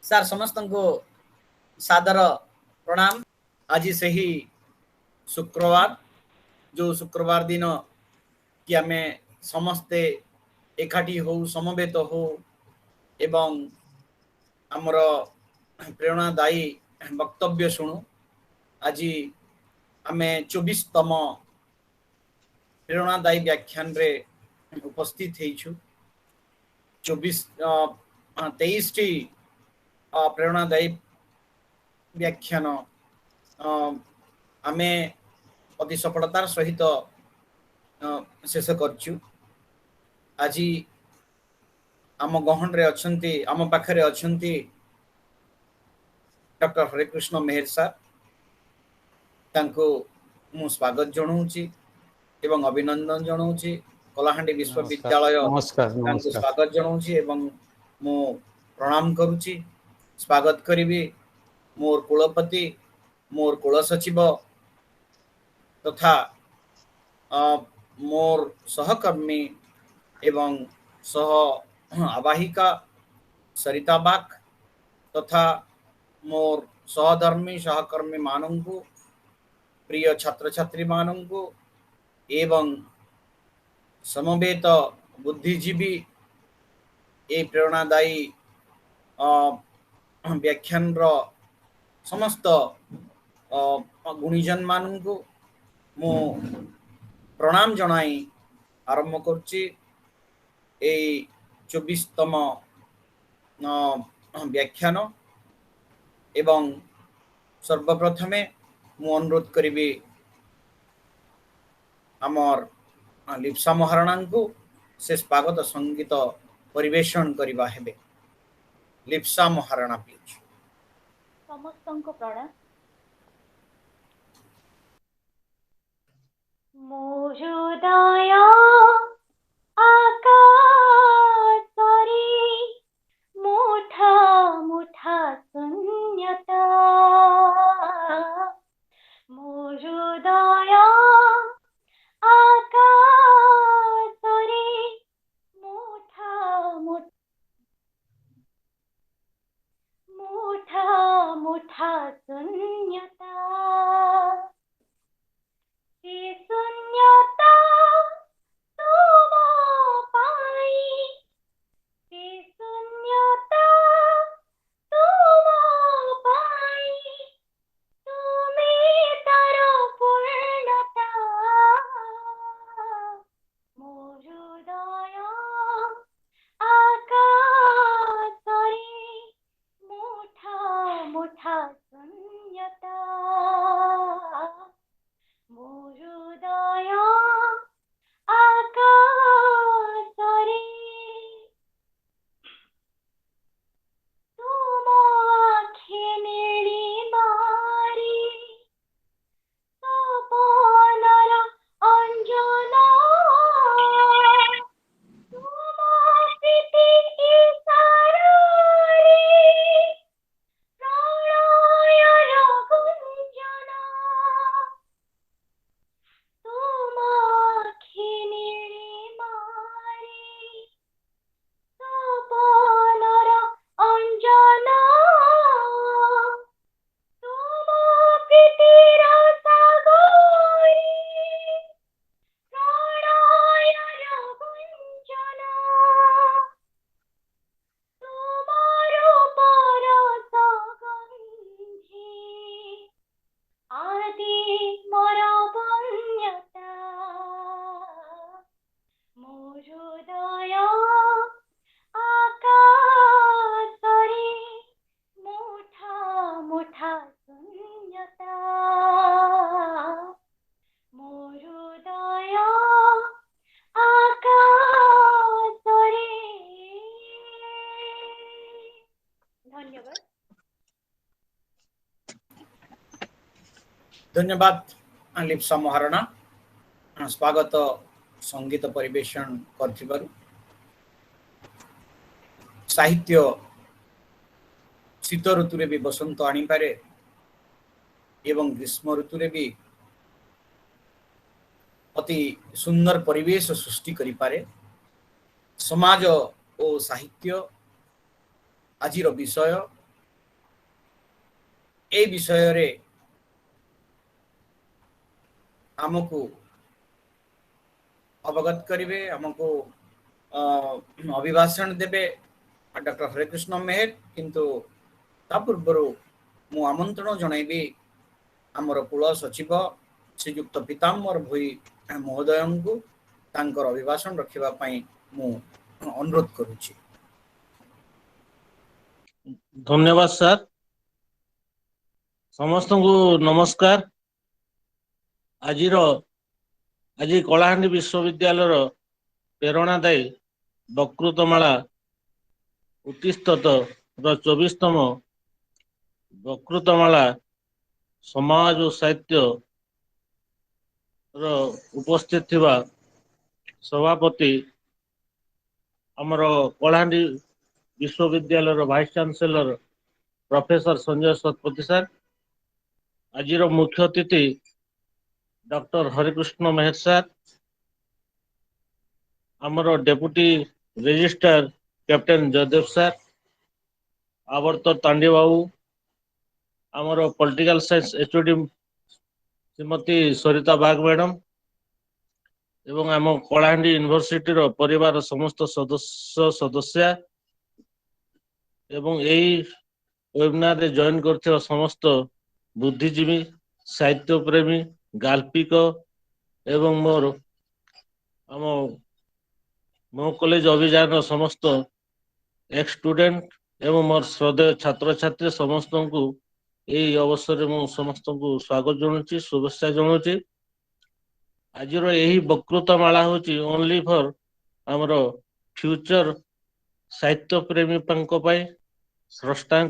सार समस्त को सादर प्रणाम। आज से ही शुक्रवार जो शुक्रवार दिन कि आम समस्ते एकाठी हो समवेत हो एवं आमर प्रेरणादायी वक्तव्य शुणु। आज आम 24तम प्रेरणादायी व्याख्यान रे उपस्थित होइछु। 23 टी प्रेरणादायी व्याख्यान आम अति सफलतार सहित शेष करछु। आज आम गहन रे अछंती आम पाखरे अछंती डॉक्टर हरिकृष्ण मेहर सार। तांको मु स्वागत जणाऊँची एवं अभिनंदन जणाऊँची। कलाहांडी विश्वविद्यालय तांको स्वागत जणाऊँची एवं मु प्रणाम करूची। स्वागत करी मोर कुलपति मोर कुल सचिव तथा मोर सहकर्मी एवं सह आवाहिका सरिता बाग तथा मोर सहधर्मी सहकर्मी मानंकु प्रिय छात्र छात्री मानंकु एवं समवेत बुद्धिजीवी ए प्रेरणादायी व्याख्यान रो समस्त गुणीजन मानंकु मु प्रणाम जनाई आरंभ करुच्ची। 24तम व्याख्यान एवं सर्वप्रथमे मु अनुरोध करी आमर लिप्सा महाराणा को से स्वागत संगीत परिवेशन करवा हेबे। लिप्सा महाराणा प्लीज। समस्त को प्रणाम। मोरुदया आकाशरे मुठा मुठा शून्यता मोरुदया आकाशरे मुठा मुठा मुठा शून्यता शून्यता तुम पाई शून्यता तुम पाई तुम्हें तारो पूर्णता मोरुदय आकाशरे मुठा मुठा शून्यता मोरुदय आकाशरे तुम आँखे नेड़ी मारी सपनर अंजना तुम प्रीति इशारारे प्रणयर गुंजना तुम आँखे नेड़ी मारी सपनर अंजना तुम प्रीतिर सागरी प्रणयर गुंजना तुम रूपर सगंधी आदि मोर बन्यता मोरुदय आकाशरे मुठा मुठा शून्यता मोरुदय आकाशरे। धन्यवाद। धन्यवाद लिप्सा महाराणा स्वागत संगीत परिवेशन करथिबारु। साहित्य शीत ऋतु रे भी बसंत आनी पारे एवं ग्रीष्म ऋतु रे भी अति सुंदर परिवेश सृष्टि करि पारे। समाज और साहित्य आजिर विषय ए विषय रे आमको अवगत करेंगे, आमको अभिभाषण देवे डॉक्टर हरिकृष्ण मेहर। किंतु ता पूर्व मु आमंत्रण जनइबी आमर कुल सचिव श्रीयुक्त पीताम्बर भोई महोदय को तांकर अभिभाषण रखिबा पई मु अनुरोध करुछि। धन्यवाद सर। समस्त को नमस्कार। आज कलाहांडी विश्वविद्यालय प्रेरणादायी वक्तृतमाला उत्तिष्ठत 24तम वक्तृतमाला समाज और साहित्य रो उपस्थित थिबा सभापति आमर कलाहांडी विश्वविद्यालय vice chancellor professor Sanjay Satpathy sir, आज मुख्य अतिथि डॉक्टर हरिकृष्ण मेहर सर, आमर deputy registrar captain Jaydev sir, आवर्त तांडी बाबू, आमर political science HOD Shrimati Sarita Bag madam एवं आम कलाहांडी यूनिवर्सिटी रो परिवार समस्त सदस्य एवं यही वेबिनार रे जॉइन करथिबा समस्त बुद्धिजीवी, साहित्य प्रेमी, गाल्पिक एवं मो कॉलेज अभियान समस्त एक्स स्टूडेंट एवं मोर श्रद्धेय छात्र छात्री समस्त को यही अवसर में समस्त को स्वागत जनाऊँ, शुभेच्छा जनाऊँ। आज यही वक्तृतामाला होची ओनली फॉर आमर फ्यूचर साहित्य प्रेमी स्रष्टा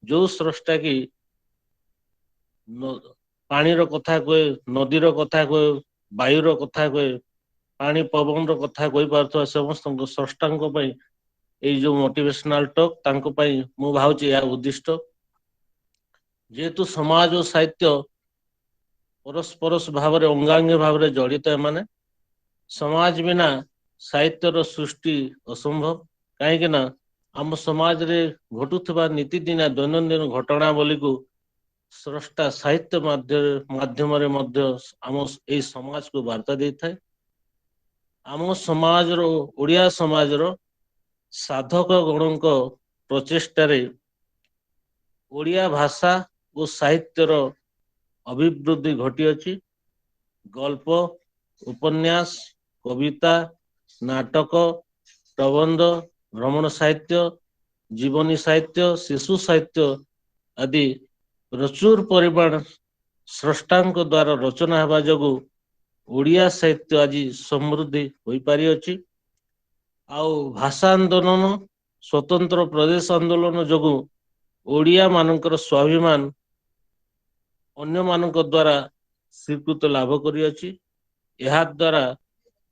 जो स्रष्टा की पानी कथा कहे, नदी कथा कहे, वायुर कथा कहे, पानी पवन कथा कही पार्थवा समस्त स्रष्टा जो मोटिवेशनल टॉक तांको पई मु भावची या उद्दिष्ट। जेहेतु समाज और साहित्य परस्पर भाव अंगांगी भाव जड़ित एमाने, समाज बिना साहित्यर सृष्टि असंभव। कहीं ना आम समाज रे घटुवा नीतिदिना दैनंदिन घटनावली को स्रष्टा साहित्य माध्यम आम ए समाज को वार्ता दे थाए। आम समाज रो ओडिया समाज रो साधक गणों प्रचेष्टारे ओडिया भाषा और साहित्यर अभिवृद्धि घटी अछि। गल्प, उपन्यास, कविता, नाटक, प्रबंध, भ्रमण साहित्य, जीवनी साहित्य, शिशु साहित्य आदि प्रचुर परिमाण स्रष्टांक द्वारा रचना हेबा जोगु ओडिया साहित्य आज समृद्धि होई पारि अछि। आउ भाषा आंदोलन, स्वतंत्र प्रदेश आंदोलन जोगु ओडिया मानकर स्वाभिमान अन्य मानक द्वारा स्वीकृत लाभ करी अछि। यह द्वारा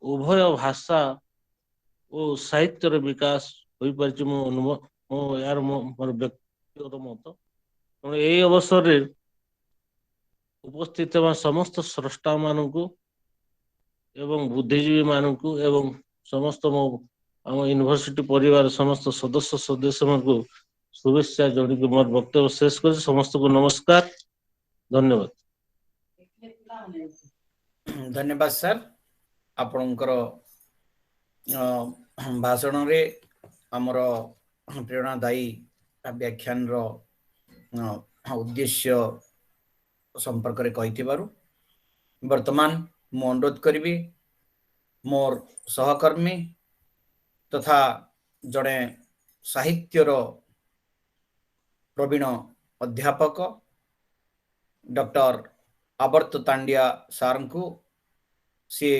उभय भाषा और साहित्यर विकास होई पारिछि। मो यार मोर व्यक्तिगत मत। यही अवसर रे उपस्थित समस्त स्रष्टा मानकु एवं बुद्धिजीवी मानकु एवं समस्त आम यूनिवर्सिटी परिवार समस्त सदस्य को शुभेच्छा जन मोर वक्तव्य शेष कर समस्त को नमस्कार, धन्यवाद। धन्यवाद सर। आपणकर भाषण रे आमर प्रेरणादायी व्याख्यान रो उद्देश्य संपर्क रे कहिथिबारु वर्तमान मु अनुरोध करिबी मोर सहकर्मी तथा जड़े साहित्यर प्रवीण अध्यापक डॉक्टर आवर्त तांडिया सार को सी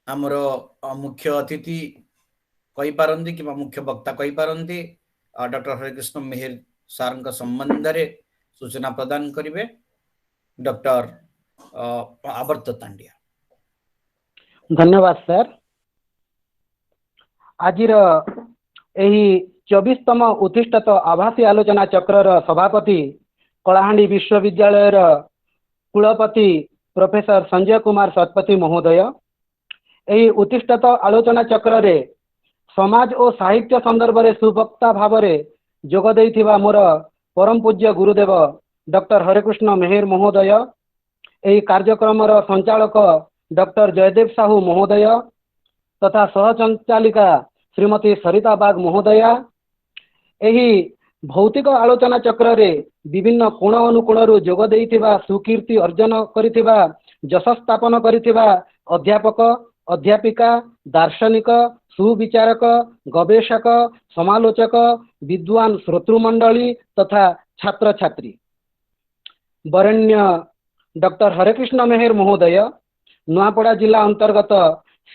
आमर मुख्य अतिथि कही पारंती कि मुख्य वक्ता कही पारंती डॉक्टर हरिकृष्ण मेहर सार संबंध रे सूचना प्रदान करिवे डॉक्टर आवर्त तांडिया। धन्यवाद सर। आज यही 24तम उत्तिष्ठत आभासी आलोचना चक्र सभापति कलाहांडी विश्वविद्यालय कुलपति प्रोफेसर संजय कुमार शतपथी महोदय, यही उत्तिष्ठत आलोचना चक्र रे समाज और साहित्य संदर्भ रे सुवक्ता भाव रे जोग देइथिबा मोर परम पूज्य गुरुदेव डॉक्टर हरेकृष्ण मेहर महोदय, यही कार्यक्रम संचालक डॉक्टर जयदेव साहू महोदय तथा सहसंचालिका श्रीमती सरिता बाग महोदया, यही भौतिक आलोचना चक्र रे विभिन्न कोण अनुकोण जोग देइथिबा सुकीर्ति अर्जन करिथिबा जश स्थापन करिथिबा अध्यापक अध्यापिका दार्शनिक सुविचारक गवेषक समालोचक विद्वान श्रोतृमंडली तथा छात्र छात्री, वरेण्य डॉक्टर हरेकृष्ण मेहर महोदय नुआपड़ा जिला अंतर्गत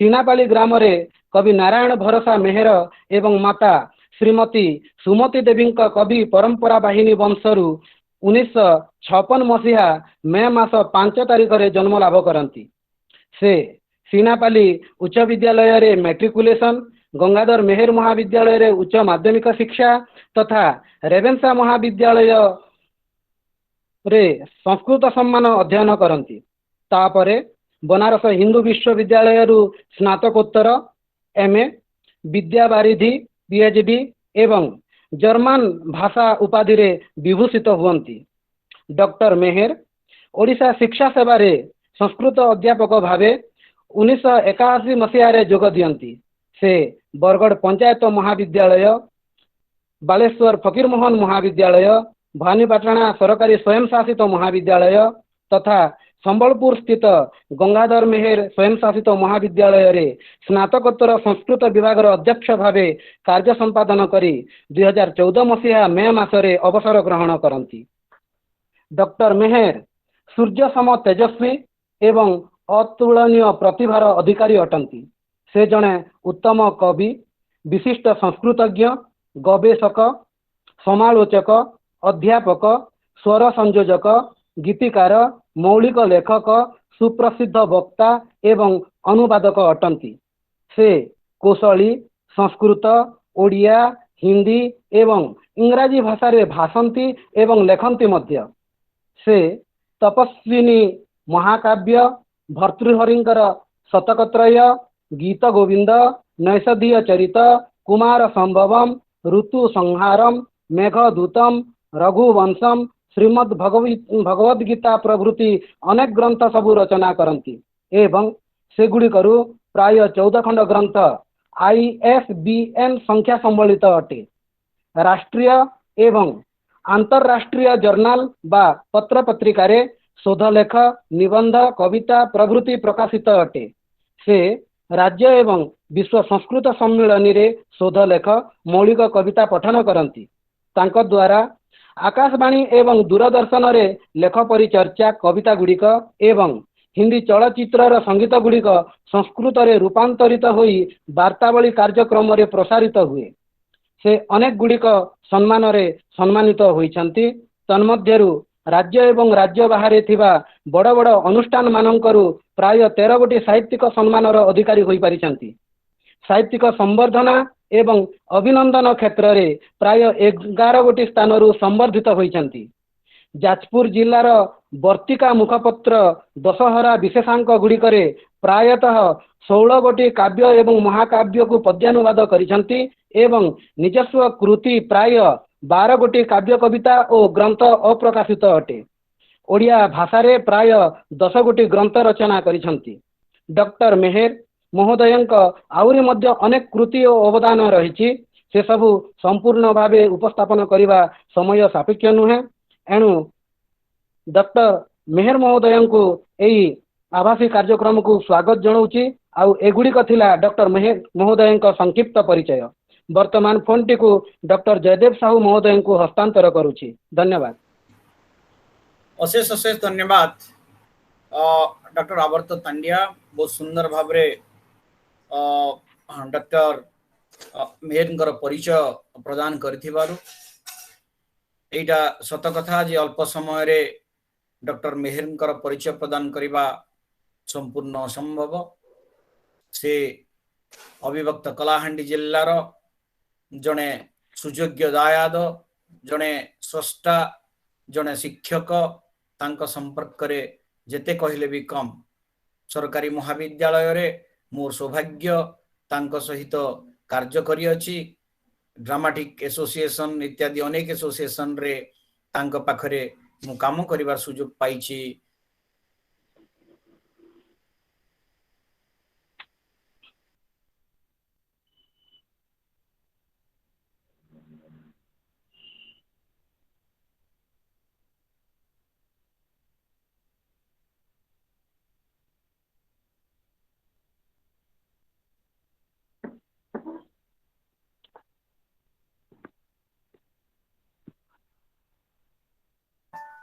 सीनापाली ग्राम रे कवि नारायण भरोसा मेहर एवं माता श्रीमती सुमती देवी कवि परंपरा बाहिनी वंशरू 1956 मसीहा मे मास 5 तारिख रे जन्म लाभ करती। से सीनापाली उच्च विद्यालय रे मैट्रिकुलेशन, गंगाधर मेहर महाविद्यालय रे उच्च माध्यमिक शिक्षा तथा रेवेन्सा महाविद्यालय रे संस्कृत सम्मान अध्ययन करती। तापरे बनारस हिंदू विश्वविद्यालय रु स्नातकोत्तर एमए विद्या बारिधि पीएचडी एवं जर्मन भाषा उपाधि रे विभूषित हुअंती। डॉक्टर मेहर ओडिशा शिक्षा सेवा रे संस्कृत अध्यापक भावे 1981 मसीह रे जोग दियंती। से बरगढ़ पंचायत महाविद्यालय, बालेश्वर फकीरमोहन महाविद्यालय, भवानीपाटणा सरकारी स्वयं शासित महाविद्यालय तथा संबलपुर स्थित गंगाधर मेहर स्वयं शासित महाविद्यालय रे स्नातकोत्तर संस्कृत विभाग अध्यक्ष भावे कार्य संपादन करी 2014 मसीहा मे मासरे अवसर ग्रहण करती। डॉक्टर मेहर सूर्य सम तेजस्वी एवं अतुलनीय प्रतिभार अधिकारी अटंती। से जड़े उत्तम कवि, विशिष्ट संस्कृतज्ञ, गवेषक, समालोचक, अध्यापक, स्वर संयोजक, गीतिकार, मौलिक लेखक, सुप्रसिद्ध वक्ता एवं अनुवादक अटंती। से कौशली संस्कृत, ओडिया, हिंदी एवं इंग्राजी भाषा रे भाषंती एवं लेखंती मध्य। से तपस्विनी महाकाव्य, भर्तृहरिंकर शतकत्रय, गीत गोविंद, नैषधीय चरित, कुमार संभवम, ऋतु संहारम, मेघदूतम, रघुवंशम, श्रीमद् भगवद गीता प्रभृति अनेक ग्रंथ सबु रचना करती एवं सेगुड़िकरू प्राय 14 खंड ग्रंथ ISBN संख्या संबलित अटे। राष्ट्रीय एवं अंतरराष्ट्रीय जर्नाल बा पत्र पत्रिका रे शोधलेख, निबंध, कविता प्रभृति प्रकाशित अटे। से राज्य एवं विश्व संस्कृत सम्मेलन रे शोधलेख, मौलिक कविता पठन करती। तांको द्वारा आकाशवाणी एवं दूरदर्शन रे लेख परिचर्चा कविता गुड़िक एवं हिंदी चलचित्र संगीत गुड़िक संस्कृत रे रूपांतरित होई वार्तावली कार्यक्रम रे प्रसारित हुए। से अनेक गुड़िक सम्मान रे सम्मानित होइछंती। तन्मध्यरु राज्य एवं राज्य बाहर थिबा बड़ बड़ अनुष्ठान मानकरू प्राय 13 गोटी साहित्यिक सम्मान अधिकारी होई पारिछंती। साहित्यिक संवर्धना एवं अभिनंदन क्षेत्र रे प्राय 11 गोटी स्थान रु संवर्धित होइछंती। जाजपुर जिल्लार वर्तिका मुखपत्र दशहरा विशेषांक गुड़िकरे प्रायतः 16 गोटी काव्य एवं महाकाव्य को पद्यानुवाद करिछंती एवं निजस्व कृति प्राय 12 गोटी काव्य कविता और ग्रंथ अप्रकाशित अटे। ओडिया भाषा रे प्राय 10 गोटी ग्रंथ रचना करिछंती। डॉक्टर मेहर महोदयंक आउरी मध्य अनेक कृति और अवदान रही। से सबू संपूर्ण भावे उपस्थापन करने समय सापेक्ष नुहे। एणु डॉक्टर मेहर महोदय को यही आभासी कार्यक्रम को स्वागत जनाऊँगी। आउ एगुड़िक थिला डॉक्टर मेहर महोदय संक्षिप्त परिचय। वर्तमान फोन टी को डॉक्टर जयदेव साहू महोदय को हस्तांतर करुछि। धन्यवाद। अशेष अशेष धन्यवाद डॉक्टर आवर्त तांडिया। बहुत सुंदर भाव डॉक्टर मेहर परिचय प्रदान करिथिबारु। एटा सत कथा जे अल्प समय रे डॉक्टर मेहर परिचय प्रदान करने संपूर्ण असंभव। से अविभक्त कलाहांडी जिल्लार जड़े सुयोग्य दायाद, जड़े स्रष्टा, जड़े शिक्षक, तांको संपर्क रे जेते कहले भी कम। सरकारी महाविद्यालय रे मोर सौभाग्य तांको सहित कार्य करी अछि। ड्रामाटिक एसोसिएशन इत्यादि अनेक एसोसिएशन रे तांको पाखरे मु काम करिवार सुযোগ पाइछि।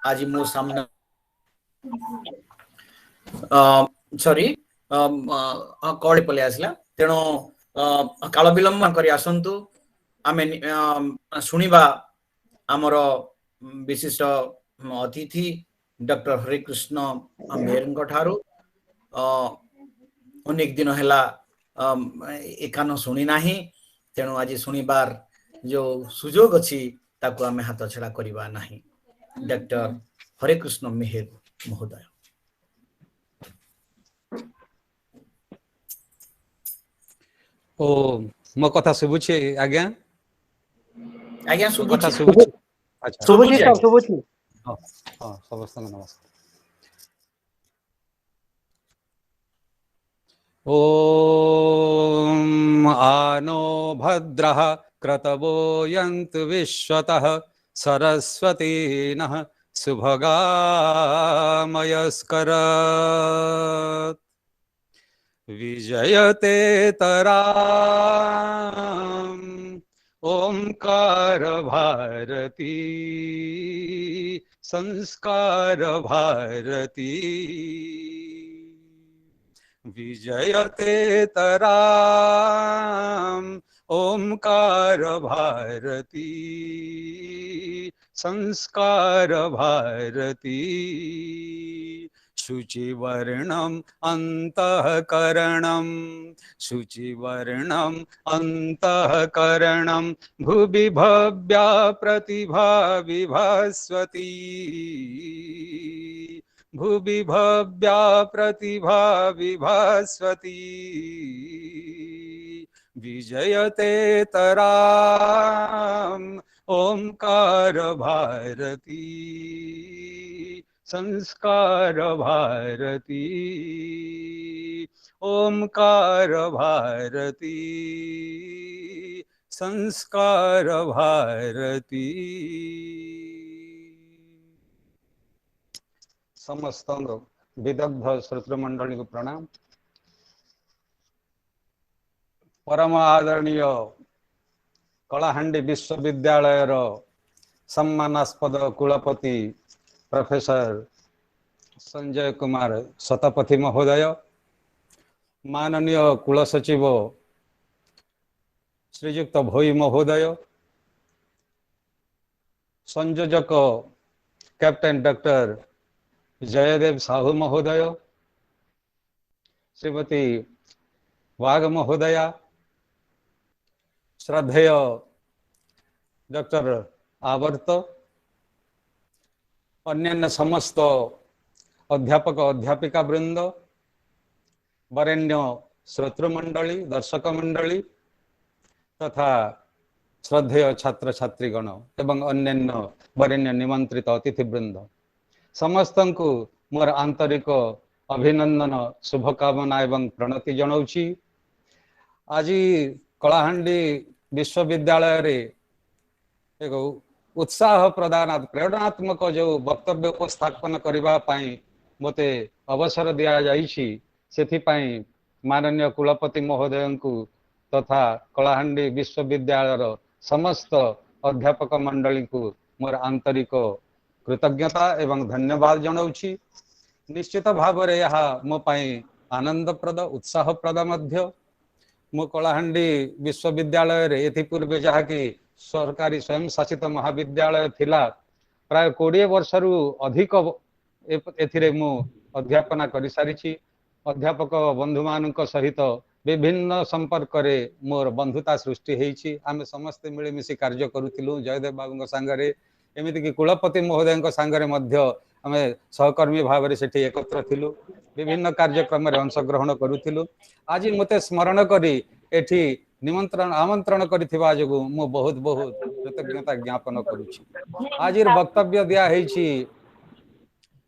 आज मो सामने सॉरी कॉल पले आसला तेणु काल विलंब करी आसंतु आमे सुनिबा आमर विशिष्ट अतिथि डॉक्टर हरिकृष्ण मेहर ठारू अनेक दिन हैला एकान सुनी नाही तेणु आज सुनिबार जो सुजोग अछि ताकू आमे हाथ छड़ा करिबा नाही। डॉक्टर हरिकृष्ण मेहर महोदय। ओ मो कथा सुबुछि आज्ञा आज्ञा कथा सुबुछि सुबुछि अच्छा शुभुची सर शुभुची। हां हां समस्त नमस्कार। ओम आनो भद्रः क्रतवो यन्तु विश्वतः सरस्वती नः शुभगामयस्करात् विजयते तराम् ओंकार भारती संस्कार भारती विजयते तराम् ओंकार भारती संस्कार भारती शुचिवर्णम् अन्तःकरणम् शुचिवर्णम् अन्तःकरणम् भुवि भव्या प्रतिभा विभास्वती भुवि भव्या प्रतिभा विभास्वती विजयते तराम् ओंकार भारती संस्कार भारती ओंकार भारती संस्कार भारती। समस्त विदग्ध श्रोतृमंडली को प्रणाम। परम आदरणीय कलाहांडी विश्वविद्यालय सम्मानास्पद कुलपति प्रोफेसर संजय कुमार शतपथी महोदय, माननीय कुलसचिव श्रीयुक्त भोई महोदय, संयोजक कैप्टेन डॉक्टर जयदेव साहू महोदय, श्रीमती वाघ महोदया, श्रद्धेय डॉक्टर आवर्त, अन्यान्य समस्त अध्यापक अध्यापिका वृंद, वरेण्य श्रोतृमंडली दर्शक मंडली तथा श्रद्धेय छात्र छात्रीगण एवं अन्यान्य वरेण्य निमंत्रित अतिथि वृंद समस्त को मोर आंतरिक अभिनंदन शुभकामना एवं प्रणति जनाऊँची। आज कलाहांडी विश्वविद्यालय रे एक उत्साह प्रदान प्रेरणात्मक जो वक्तव्य उपस्थापन करने मते अवसर दि जाइछि सेथिपाई माननीय कुलपति महोदय को तथा कलाहांडी विश्वविद्यालय समस्त अध्यापक मंडली को मोर आंतरिक कृतज्ञता एवं धन्यवाद जनाऊँची। निश्चित भाव में यह मो पाई आनंदप्रद उत्साहप्रद मध्य। मो कलाहांडी विश्वविद्यालय रे एथि पूर्वे जहाँकि सरकारी स्वयं शासित महाविद्यालय थिला प्राय 20 वर्ष रु अधिक एथिरे मु अध्यापना करि सारिछि। अध्यापक बंधु मानक सहित विभिन्न संपर्क रे मोर बंधुता सृष्टि हेछि। आमे समस्त मिलिमिशि कार्य करूथिलु जयदेव बाबू संगरे एमिति कि कुलपति महोदय संगरे मध्य आमे सहकर्मी भाव में सेठी एकत्र थिलु विभिन्न कार्यक्रम रे अंशग्रहण करूथिलु। आज मते स्मरण करी एठी निमंत्रण आमंत्रण करिथिबा जोगु मु बहुत बहुत कृतज्ञता ज्ञापन करुछि। आजिर वक्तव्य दिया हेछि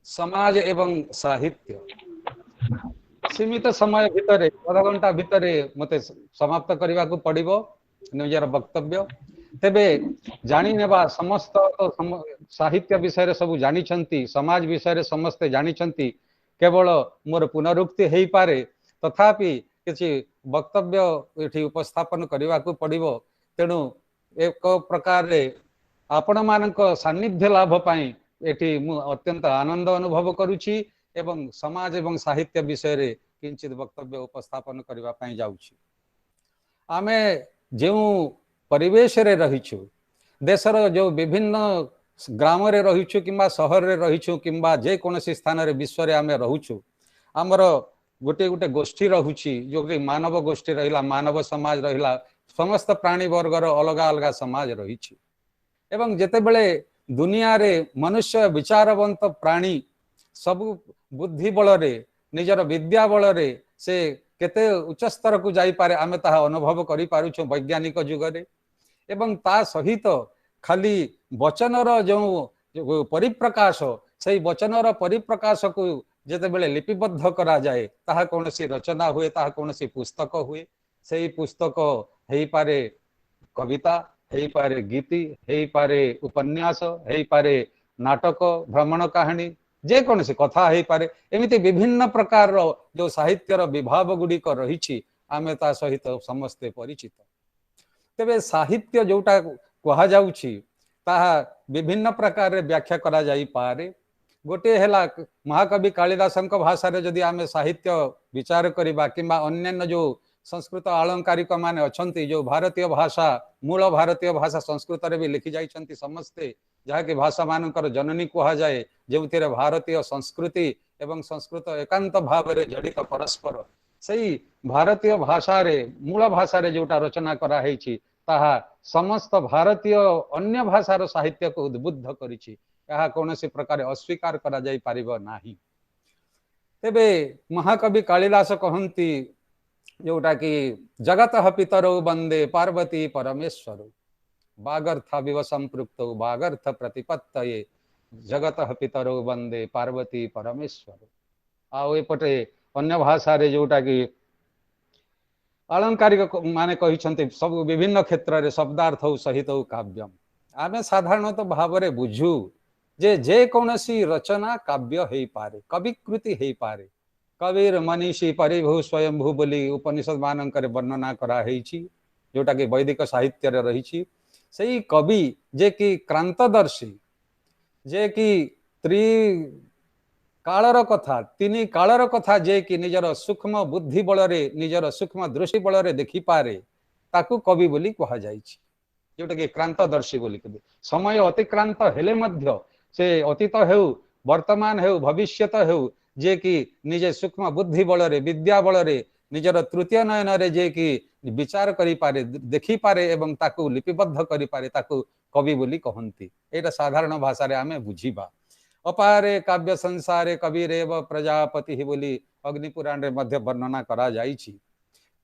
समाज एवं साहित्य। सीमित समय भितर आधा घंटा भितर मते समाप्त करने को पड़ो निजर वक्तव्य। तेबे जानी नेबा समस्त तो साहित्य विषय सब जानी, समाज विषय समस्ते जानी, केवल मोर पुनरुक्ति हो पारे तथापि किसी वक्तव्य ये उपस्थापन करने को पड़ो। तेणु एक प्रकार आपण मानक सान्निध्य लाभ पाई एठी मु अत्यंत आनंद अनुभव करुछि एवं समाज एवं साहित्य विषय रे किंचित वक्तव्य उपस्थापन करबा पई जाउछि। आमे जो परिवेश रे रहिछु, देशर जो विभिन्न ग्राम रे रहिछु किंबा शहर रे रहिछु किंबा जे कोनोसी स्थान रे विश्व रे आमे रहुछु, आमर गोटे गोटे गोष्ठी रहुछि जो कि मानव गोष्ठी रहिला, मानव समाज रहिला, समस्त प्राणी वर्गर अलगा अलगा समाज रहिछि। एवं जेतेबेले दुनिया रे मनुष्य विचारवंत प्राणी सबु बुद्धि बल रे निजर विद्या बल रे से केते उच्च स्तर को जाई पारे आमे ताहा अनुभव करि पारुछु वैज्ञानिक जुग रे। एवं ता सहित खाली वचनर जो परिप्रकाश से वचनर परिप्रकाश को जेतेबेले लिपिबद्ध करा जाए ताहा कोनोसी रचना हुए, ताहा कोनोसी पुस्तक हुए। सेही पुस्तक हेई पारे कविता, हेई पारे गीति, हेई पारे उपन्यास, हेई पारे नाटक, भ्रमण कहानी, जे कौन सी कथा हेई पारे। एमिति विभिन्न प्रकार जो साहित्यर विभाव गुड़िक रही आमे ता सहित समस्ते परिचित। तेबे साहित्य जोटा कहा जाउछि ताहा विभिन्न प्रकार व्याख्या करा जाई पारे। गोटे हेला महाकवि कालिदासंक भाषा रे जदि आमे साहित्य विचार करिबा किंबा अन्यान्य जो संस्कृत आलंकारिक माने अछंती जो भारतीय भाषा मूल भारतीय भाषा संस्कृत रे भी लिखि जाइछंती समस्ते, जहाँकि भाषा मानकर जननी कहा जाए, जो भारतीय संस्कृति एवं संस्कृत एकांत भाव रे जड़ित परस्पर सही भारतीय भाषा रे मूल भाषा रे जोटा रचना करा हेछि ताहा समस्त भारतीय अन्य भाषार साहित्य को उद्बुद्ध करिछि। यह कौनसी प्रकार अस्वीकार करा जाई पारिबो नाही। तेबे महाकवि कालिदास कहंती जोटा कि जगत पितरौ वंदे पार्वती परमेश्वर बागर्थ विव संपृक्त बागर्थ प्रतिपत्तये जगत पितरौ वंदे पार्वती परमेश्वर। आउ एपटे अन्य भाषा रे जोटा कि अलंकारिक माने कहिछंती सब विभिन्न क्षेत्र रे शब्दार्थ सहित काव्यम। आमे साधारणतः भाव रे बुझू जे कौनसी रचना काव्य हेई पारे, कविकृति हेई पारे। कबीर मनीषी परिभू स्वयंभू बोली उपनिषद मानक वर्णना करा हेछि, जोटा कि वैदिक साहित्य रे रहिछि। सही कवि जे कि क्रांतदर्शी, जे कि कालर कथा तीन कालर कथा जे कि निजर सूक्ष्म बुद्धि बल रे निजर सूक्ष्म दृष्टि बल रे देखि पारे ताकू कवि बोली कहा जाइछि, जोटा कि क्रांतदर्शी बोली। कवि समय अतिक्रांत हेले मध्य से अतीत हेउ वर्तमान हेउ भविष्यत हेउ जे कि निजे सूक्ष्म बुद्धि बल रे विद्या बल रे निजर तृतीय नयन रे जे कि विचार करि पारे, देखि पारे एवं ताकू लिपिबद्ध करि पारे ताकू कवि बोली कहंती। एटा साधारण भाषा रे आमे बुझिबा। अपारे काव्य संसारे कविरेव प्रजापति बोली अग्निपुराण रे मध्य वर्णना करा जाइछि।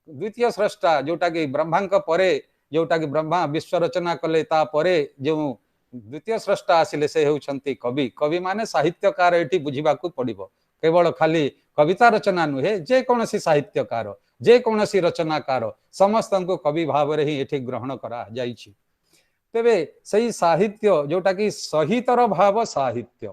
द्वितीय स्रष्टा जोटा कि ब्रह्मांक परे जोटा कि ब्रह्मा विश्व रचना कले ता परे जो द्वितीय स्रष्टा आसिले से हेउछंती कवि। कवि माने साहित्यकार एठी बुझिबाकू पड़िबो। केवल खाली कविता रचना नुहे, जे कौनसी साहित्यकार जे कौनसी रचनाकार समस्त को कवि भाव रे ही एठी ग्रहण करा जाइछि। तेबे सही साहित्य जोटा कि सहितर भाव साहित्य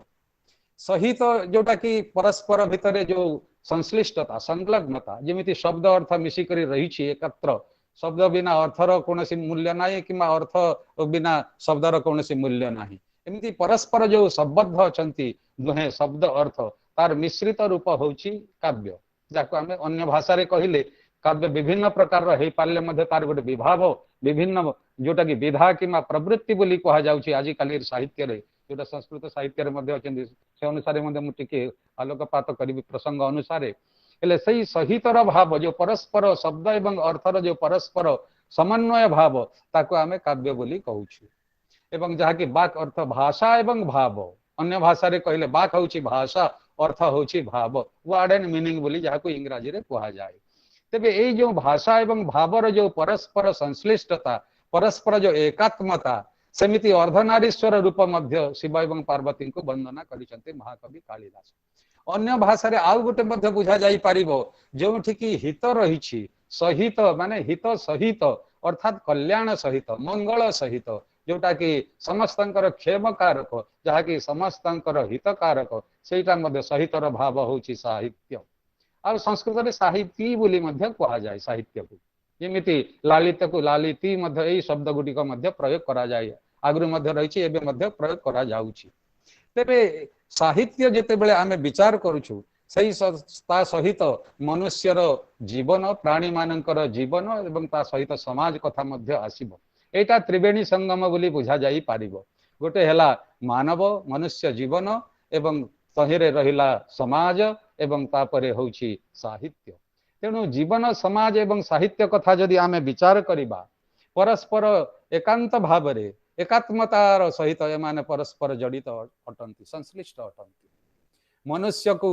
सहित जोटा कि परस्पर भितर जो संश्लिष्टता संलग्नता जेमिति शब्द अर्थ मिसिकरी रही एकत्र, शब्द बिना अर्थर कौनसी मूल्य नाही कि अर्थ बिना शब्दर कौनसी मूल्य नाही। एमिति परस्पर जो संबद्ध अछंती दुहे शब्द अर्थ तार मिश्रित रूप होची काव्य, जाको आमे अन्य भाषा रे कहिले काव्य विभिन्न प्रकार हेई पारले मध्ये तार गोटे विभाव विभिन्न जोटा कि विधा किंवा प्रवृत्ति बोली कहा जाउची आज काली साहित्य रे, जोटा संस्कृत साहित्य रे मध्ये अछंती से अनुसार मध्ये मु टिके आलोकपात करिबि प्रसंग अनुसार। हेले सही सहितर भाव जो परस्पर शब्द एवं अर्थर जो परस्पर समन्वय भाव ताको आमे काव्य बोली कहूछु। एवं जहा कि वाक अर्थ भाषा एवं भाव, अन्य भाषा रे कहले वाक होची भाषा अर्थ होची भाव, वर्ड एंड मीनिंग बोली जहा को इंग्रजी रे कहा जाए। तेबे ये जो भाषा एवं भावर जो परस्पर संश्लिष्टता परस्पर जो एकात्मता सेमिति अर्धनारीश्वर रूप मध्य शिव एवं पार्वती को वर्णना करिसंते महाकवि कालिदास। अन्य भाषा रे आउ गोटे मध्य बुझा जाई पारिबो जोठी कि हित रहिछि सहित माने हित सहित अर्थात कल्याण सहित मंगल सहित जोटा कि समस्तंकर क्षेम कारक जहा कि समस्तंकर हित कारक सेटा मध्य सहितर भाव होछि साहित्य। आ संस्कृत रे साहित्य बोली मध्य कहा जाय साहित्य को जेमिति लालित को लालिती मध्य एई शब्द गुटिक मध्य प्रयोग करा जाय आगु मध्य रहिछि एबे मध्य प्रयोग करा जाउछि। तेबे साहित्य जेते बेले आमे विचार करूछु सही ता सहित मनुष्यर जीवन प्राणी मानकर जीवन एवं ता सहित समाज कथा मध्य आसीबो। एटा त्रिवेणी संगम बोली बुझा जाई पारिबो। गोटे हेला मानव मनुष्य जीवन एवं तहिरे रहिला समाज एवं तापरे होछि साहित्य। तेणु जीवन समाज एवं साहित्य कथा जदि आमे विचार करिबा परस्पर एकांत भावरे एकात्मतार सहित एमाने परस्पर जड़ित अटंती संश्लिष्ट अटंती। मनुष्य को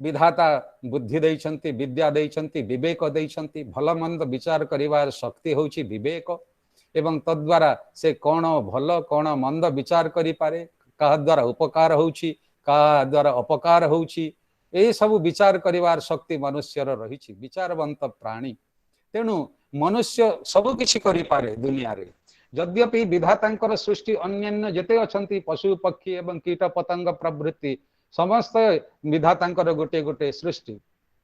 विधाता बुद्धि देइछंती विद्या देइछंती विवेक देइछंती भल मंद विचार करिवार शक्ति होछि विवेक एवं तद्वारा से कौन भल कौन मंद विचार करि पारे का द्वारा उपकार होछि का द्वारा अपकार होछि ए सब विचार करिवार शक्ति मनुष्यर रहिछि विचारवंत प्राणी। तेणु मनुष्य सब किछि करि पारे दुनिया रे यद्यपि विधातांकर सृष्टि अन्यान्य जेते अछंती पशु पक्षी एवं कीट पतंग प्रभृति समस्त विधातांकर गोटे गोटे सृष्टि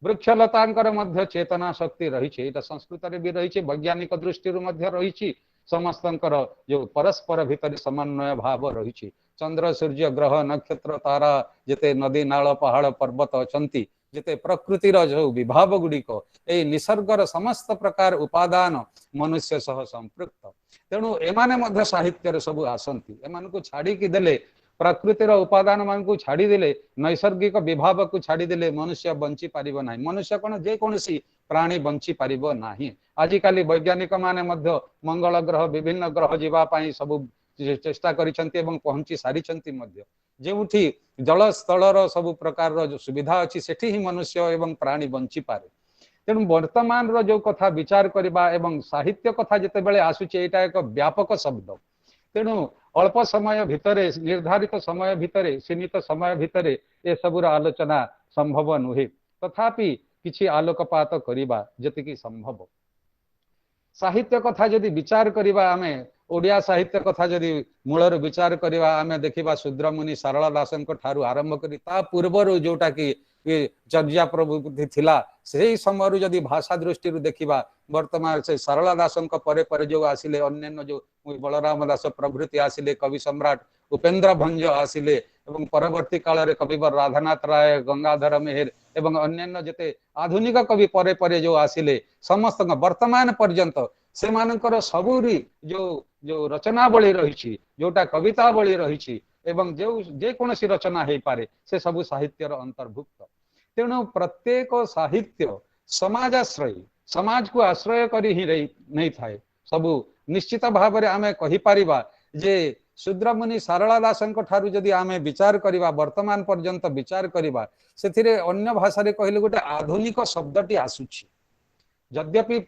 वृक्षलतांकर मध्य चेतना शक्ति रहिछि एटा संस्कृत रे भी रहिछि वैज्ञानिक दृष्टि मध्य रहिछि समस्तंकर जो परस्पर भितर समन्वय भाव रहिछि। चंद्र सूर्य ग्रह नक्षत्र तारा जेते नदी नाल पहाड़ पर्वत अछंती जेते प्रकृतिर जो विभाव गुड़िक ए निसर्गर समस्त प्रकार उपादान मनुष्य सह संपृक्त। तेणु एमाने मध्य साहित्य सब आसंती एमान को छाड़ी की देले प्रकृतिर उपादान मान को छाड़ी देले नैसर्गिक विभाव को छाड़ी देले मनुष्य बंची पारिबो नाही। मनुष्य कोन जे कोनसी प्राणी बंची पारिबो नाही। आजिकाली वैज्ञानिक माने मध्य मंगल ग्रह विभिन्न ग्रह जीवा पाई सब चेष्टा करिसंती एवं पहुंची सारिसंती मध्य जेउठी जल स्थलर सब प्रकार जो सुविधा अछि सेठी ही मनुष्य एवं प्राणी बंची पारे। तेणु वर्तमान रो जो कथा विचार करबा एवं साहित्य कथा जेते बेले आसुची एटा एक व्यापक शब्द। तेणु अल्प समय भितरे निर्धारित समय भितरे सीमित समय भितरे ए सबुर आलोचना संभव नुहे तथापि किछि आलोकपात करिबा जतिकि संभव। साहित्य कथा जदि विचार करिबा आमे ओडिया साहित्य कथा जदि मूलर विचार करिबा आमे देखिबा शूद्रमुनि सारला दासंक ठारू आरंभ करी ता पूर्वरु जोटा कि चर्या प्रभुति थिला सेही समयरु जदि भाषा दृष्टि देखिबा वर्तमान से सारला दासंक परे परे जो आसिले अन्य जो बलराम दास प्रभृति आसिले कवि सम्राट उपेन्द्र भंज आसिले एवं परवर्ती काल रे कविवर राधानाथ राय गंगाधर मेहर एवं अन्य जेते आधुनिक कवि परे परे जो आसिले समस्त वर्तमान पर्यंत से मानकर सबुरी जो रचनावली रही जोटा कवितावली रही एवं जो जे कोनसी रचना हे पारे से सबु साहित्यर अंतर्भुक्त। तेणु प्रत्येक साहित्य समाजाश्रयी समाज को आश्रय करी ही नहीं थाए सबु निश्चित भाव में आमे कहि पारिबा जे शूद्रमुनि सारला दासंक ठारू जदि आमे विचार करिबा वर्तमान पर्यंत विचार करिबा सेथिरे अन्य भाषा रे कहिले गोटे आधुनिक शब्दटी आसुछि यद्यपि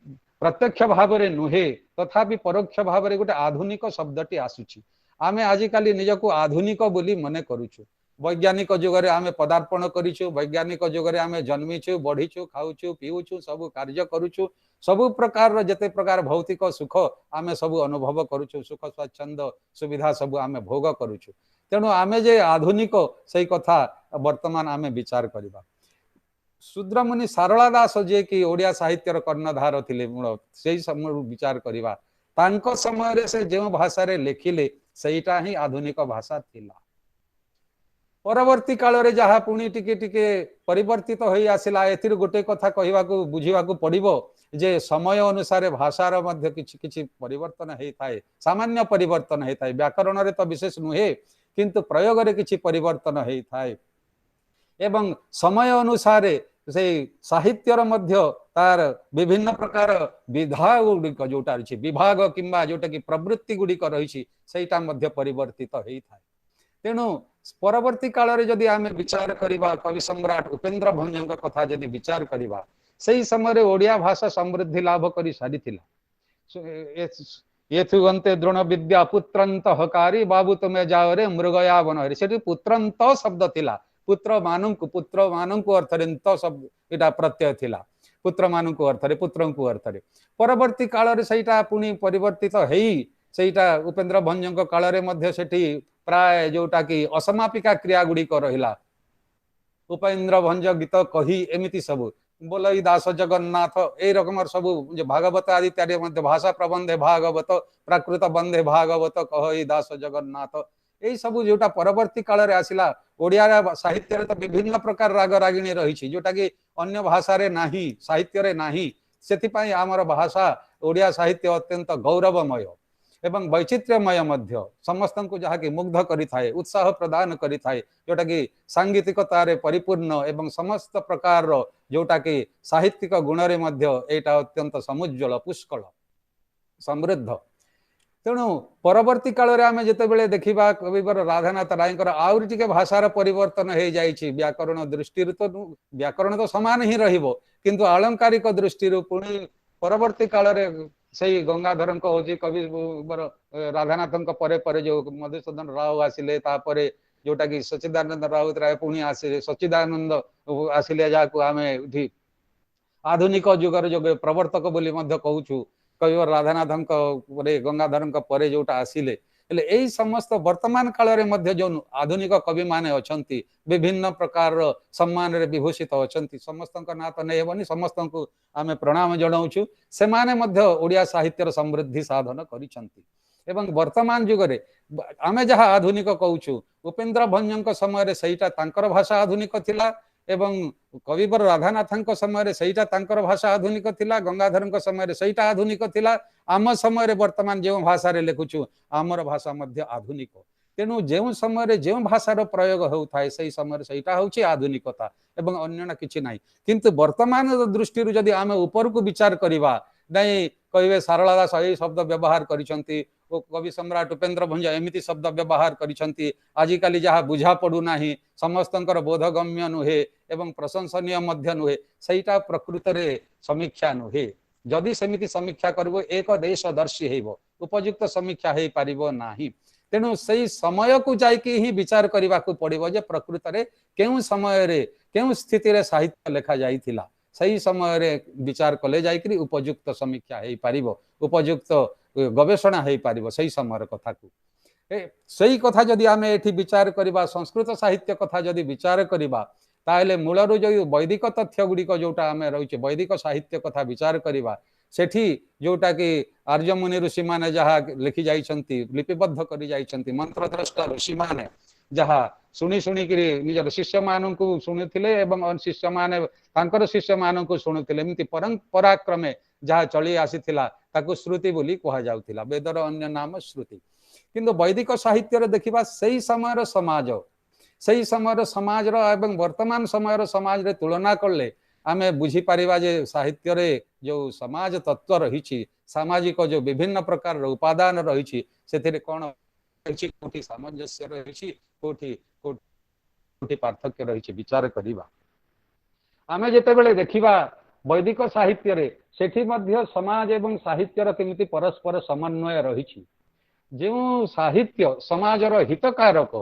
प्रत्यक्ष भाव में नुहे तथापि परोक्ष भाव में गोटे आधुनिक शब्दटी आसुछि। आमे आजिकाली निजको आधुनिक बोली मने करूछु वैज्ञानिक जुगरे आमे पदार्पण करिछु वैज्ञानिक जुगरे आमे जन्मिछु बढ़ीछु खाउछु पीउछु सब कार्य करूछु सबु प्रकार जते प्रकार भौतिक सुख आमे सब अनुभव करूछु सुख स्वच्छंद सुविधा सब आमे भोग करूछु। तेणु आमे जे आधुनिक सही कथा वर्तमान आमे विचार करिबा। शूद्रमुनि सारला दास जे कि ओडिया साहित्यर कर्णधार थिले मूल सेही समय विचार करिबा तांको समय रे से जो भाषा रे लेखिले सेहीटा ही आधुनिक भाषा थिला। परवर्ती काल रे जहा पुणी टिके टिके परिवर्तित होई आसिला एथिर गोटे कथा कहिबा को बुझिबा को पड़िबो जे समय अनुसार भाषार मध्य किछि किछि परिवर्तन हेई थाए सामान्य परिवर्तन हेई थाए व्याकरण रे तो विशेष नुहे किंतु प्रयोग रे किछि परिवर्तन हेई थाए एवं समय अनुसार से साहित्यर मध्य तार विभिन्न प्रकार विधा गुड़िक जोटा रही विभाग किंबा जोटा कि प्रवृत्ति गुड़िक रही सेटा मध्य परिवर्तित होई थाए। तेणु परवर्ती काल रे जदि आमे विचार करिबा कवि सम्राट उपेन्द्र भंजक कथा जदि विचार करिबा सेही समय ओडिया भाषा समृद्धि लाभ कर सारी एथुगंते द्रोण विद्या पुत्रंत हकारी बाबू तुम्हें जाओ रे मृगया वन हरी से पुत्रंत शब्द थिला पुत्र मानू अर्थ शब्द इटा प्रत्यय थिला पुत्र मानू अर्थरे पुत्र को अर्थरे परवर्ती काल रे सहीटा पुनी परिवर्तित हेई सहीटा उपेन्द्र भंजक काल रे मध्य सेठी प्राय जोटा कि असमापिका क्रिया गुड़िक रहिला उपेन्द्र भंज गीत कही एमिति सब बोलई दास जगन्नाथ ए रकम सब भागवत आदि इत्यादि मध्य भाषा प्रबंधे भागवत प्राकृत बंधे भागवत कही दास जगन्नाथ यही सब जोटा परवर्ती काल रे आसिला ओडिया साहित्य रे तो विभिन्न प्रकार राग रागिणी रही जोटा कि अन्य भाषा रे नाही साहित्य रे नाही सेतिपाई आमर भाषा ओडिया साहित्य अत्यंत गौरवमय एवं वैचित्र्यमय मध्य समस्त को जहाँ कि मुग्ध करि थाए उत्साह प्रदान करि थाए जोटा कि सांगीतिकता रे परिपूर्ण एवं समस्त प्रकार रो जोटा कि साहित्यिक गुण रे मध्य एटा अत्यंत समुज्वल पुष्कल समृद्ध तेणु परवर्ती काल रे आमे जेते बेले देखिबा कविवर राधानाथ रायकर आउरी टिके भाषार परिवर्तन हे जाइछि व्याकरण दृष्टि तो व्याकरण तो समान ही रहिबो किंतु अलंकारिक दृष्टि पुणी परवर्ती काल रे सही गंगाधर हूँ कवि राधानाथ परे परे जो मधुसूदन राव आसिले तापरे जोटा कि सच्चिदानंद राउत राय पुणी आसिले सच्चिदानंद आसिले जहाँ आमे आधुनिक जुगर जो प्रवर्तक बोली मध्य कहूछु कविवर राधानाथ गंगाधर परे जोटा आसिले यही समस्त वर्तमान काल रे मध्य जो आधुनिक कवि माने अछंती विभिन्न प्रकार सम्मान रे विभूषित अछंती समस्त ना तो नहीं हेबनी समस्त को आमे प्रणाम जणाउछु से माने मध्य ओडिया साहित्यर समृद्धि साधन करिसंती एवं वर्तमान जुग रे आमे जहाँ आधुनिक कहूछु उपेन्द्र भंजक समय रे सहीटा तांकर भाषा आधुनिक थिला एवं कविवर राधानाथ समय रे सहीटा तांकर भाषा आधुनिक थिला गंगाधर समय रे सहीटा आधुनिक थिला आम समय रे वर्तमान जो भाषा रे लिखुछु आमर भाषा मध्य आधुनिक तेणु जो समय जो भाषार प्रयोग होता है सही समय सहीटा हूँ आधुनिकता एवं अन्य किसी ना किंतु वर्तमान दृष्टि जदि आम ऊपर को विचार करवा नहीं कहे सारला दास यही शब्द व्यवहार करिसंती कवि सम्राट उपेन्द्र भंज एमिति शब्द व्यवहार करिसंती आजिकाली जहाँ बुझा पड़ूना समस्तंकर बोधगम्य नुहे एवं प्रशंसनीय मध्य नुहे सहीटा प्रकृत रे समीक्षा नुहे जदि सेमिति समीक्षा करबो एक देशदर्शी हेबो उपयुक्त समीक्षा हे पारिबो नाही तेणु सही समय को जाइकी ही विचार करने को पड़ो जे प्रकृत रे केउ समय रे केउ स्थिति रे साहित्य लेखा जाइथिला सही समय रे विचार कले जाइकरी उपयुक्त समीक्षा हे पारिबो उपयुक्त गवेषणा हे पारिबो सही समय कथा को सही कथा जदि आमे एठी विचार करबा संस्कृत साहित्य कथा जदि विचार करबा ताहले मूलरू जो वैदिक तथ्य गुड़िक जोटा आमे रही वैदिक साहित्य कथा विचार करबा सेठी जोटा कि आर्य मुनि ऋषि माने जहाँ लिखि जाइछंती लिपिबद्ध करि जाइछंती मंत्रद्रष्टा ऋषि माने जहाँ शुणी शुणिकी निजर शिष्य मान को शुणुथिले एवं शिष्य माने तांकर शिष्य मान को शुणुथिले एमती परंपरा क्रमे जहाँ चली आसीथिला ताकू श्रुति बोली कहा जाउथिला वेदर अन्य नाम श्रुति किंतु वैदिक साहित्य देखिबा सही समय समाज सही समय समाज एवं वर्तमान समय समाज रे तुलना करले आमे बुझी पारिबा जे साहित्य रे जो समाज तत्व रही सामाजिक जो विभिन्न प्रकार उपादान रही से कौन कोठी सामंजस्य रही कोठी कोठी पार्थक्य रही विचार करिबा आमे जेतेबेले देखिबा वैदिक साहित्य रे सेठी मध्य समाज एवं साहित्यर केमिति परस्पर समन्वय रही जो साहित्य समाजर हितकारक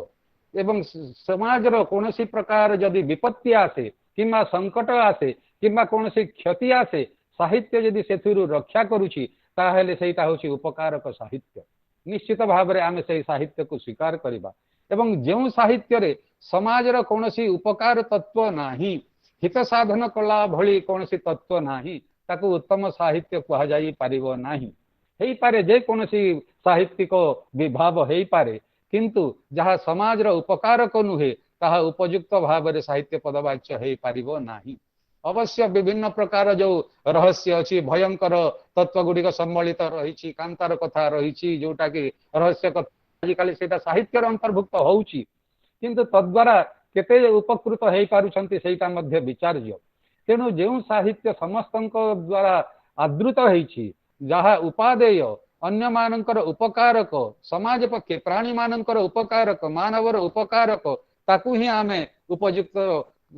एवं समाजर कौन प्रकार जदि विपत्ति आसे किंबा संकट आसे किंबा कौन क्षति आसे साहित्य जदि से रक्षा करुछि ताहेले सेटा होछि उपकारक साहित्य निश्चित भाव में आमे से साहित्य को स्वीकार करिबा एवं जो साहित्य रे समाजर कौन उपकार तत्व नाही हित साधन कला भली कौन तत्व नाही ताकू उत्तम साहित्य कहा जाई पारिबो नाही हेई पारे जे कौन साहित्यिक विभाव हेई पारे किंतु जहाँ समाज उपकारक नुहे ताहा उपयुक्त भाव में साहित्य पदवाच्य हो पारिबो नाही अवश्य विभिन्न प्रकार जो रहस्य अच्छी भयंकर तत्व गुड़िक सम्मिलित रही कांतार कथा रही जोटा कि रहस्य कथा आजिकल से साहित्य अंतर्भुक्त होउची किंतु तद्वारा केते उपकृत हो पारुछंती सेटा मध्य विचार्य तेणु जो साहित्य समस्त द्वारा आदृत होइछि जहाँ उपादेय अन्य मानकर उपकारक समाज पक्षे प्राणी मानकर उपकारक मानवर उपकारक ताकू ही आमे उपयुक्त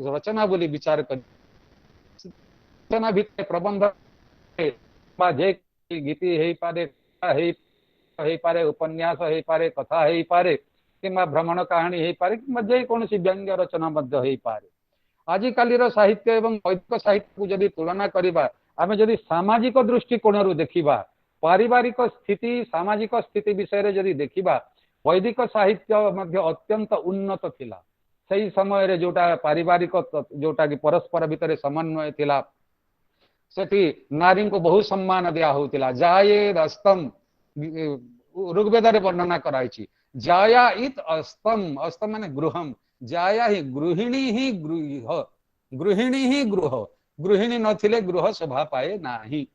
रचना बोली विचार कर रचना भितर प्रबंध जे गीति हेई पारे उपन्यास हेई पारे कथा हेई पारे किंबा भ्रमण कहानी हेई पारे किंबा जे कोनोसी व्यंग्य रचना मध्य हेई पारे आजिकालीर साहित्य एवं वैदिक साहित्य को जदि तुलना करिबा आमे जदि सामाजिक दृष्टिकोण देखिबा पारिवारिक स्थिति सामाजिक स्थिति विषय रे जदि देखिबा वैदिक साहित्य मध्य अत्यंत उन्नत थिला सही समय रे जोटा पारिवारिक जोटा कि परस्पर भितर समन्वय थिला सेठी नारी को बहुत सम्मान दिया होतिला जायेद अस्तम ऋग्वेद रे वर्णना कराइछि जाया इत अस्तम अस्तम माने गृहम जाया ही गृह गृहिणी नथिले गृह शोभा पाए नाही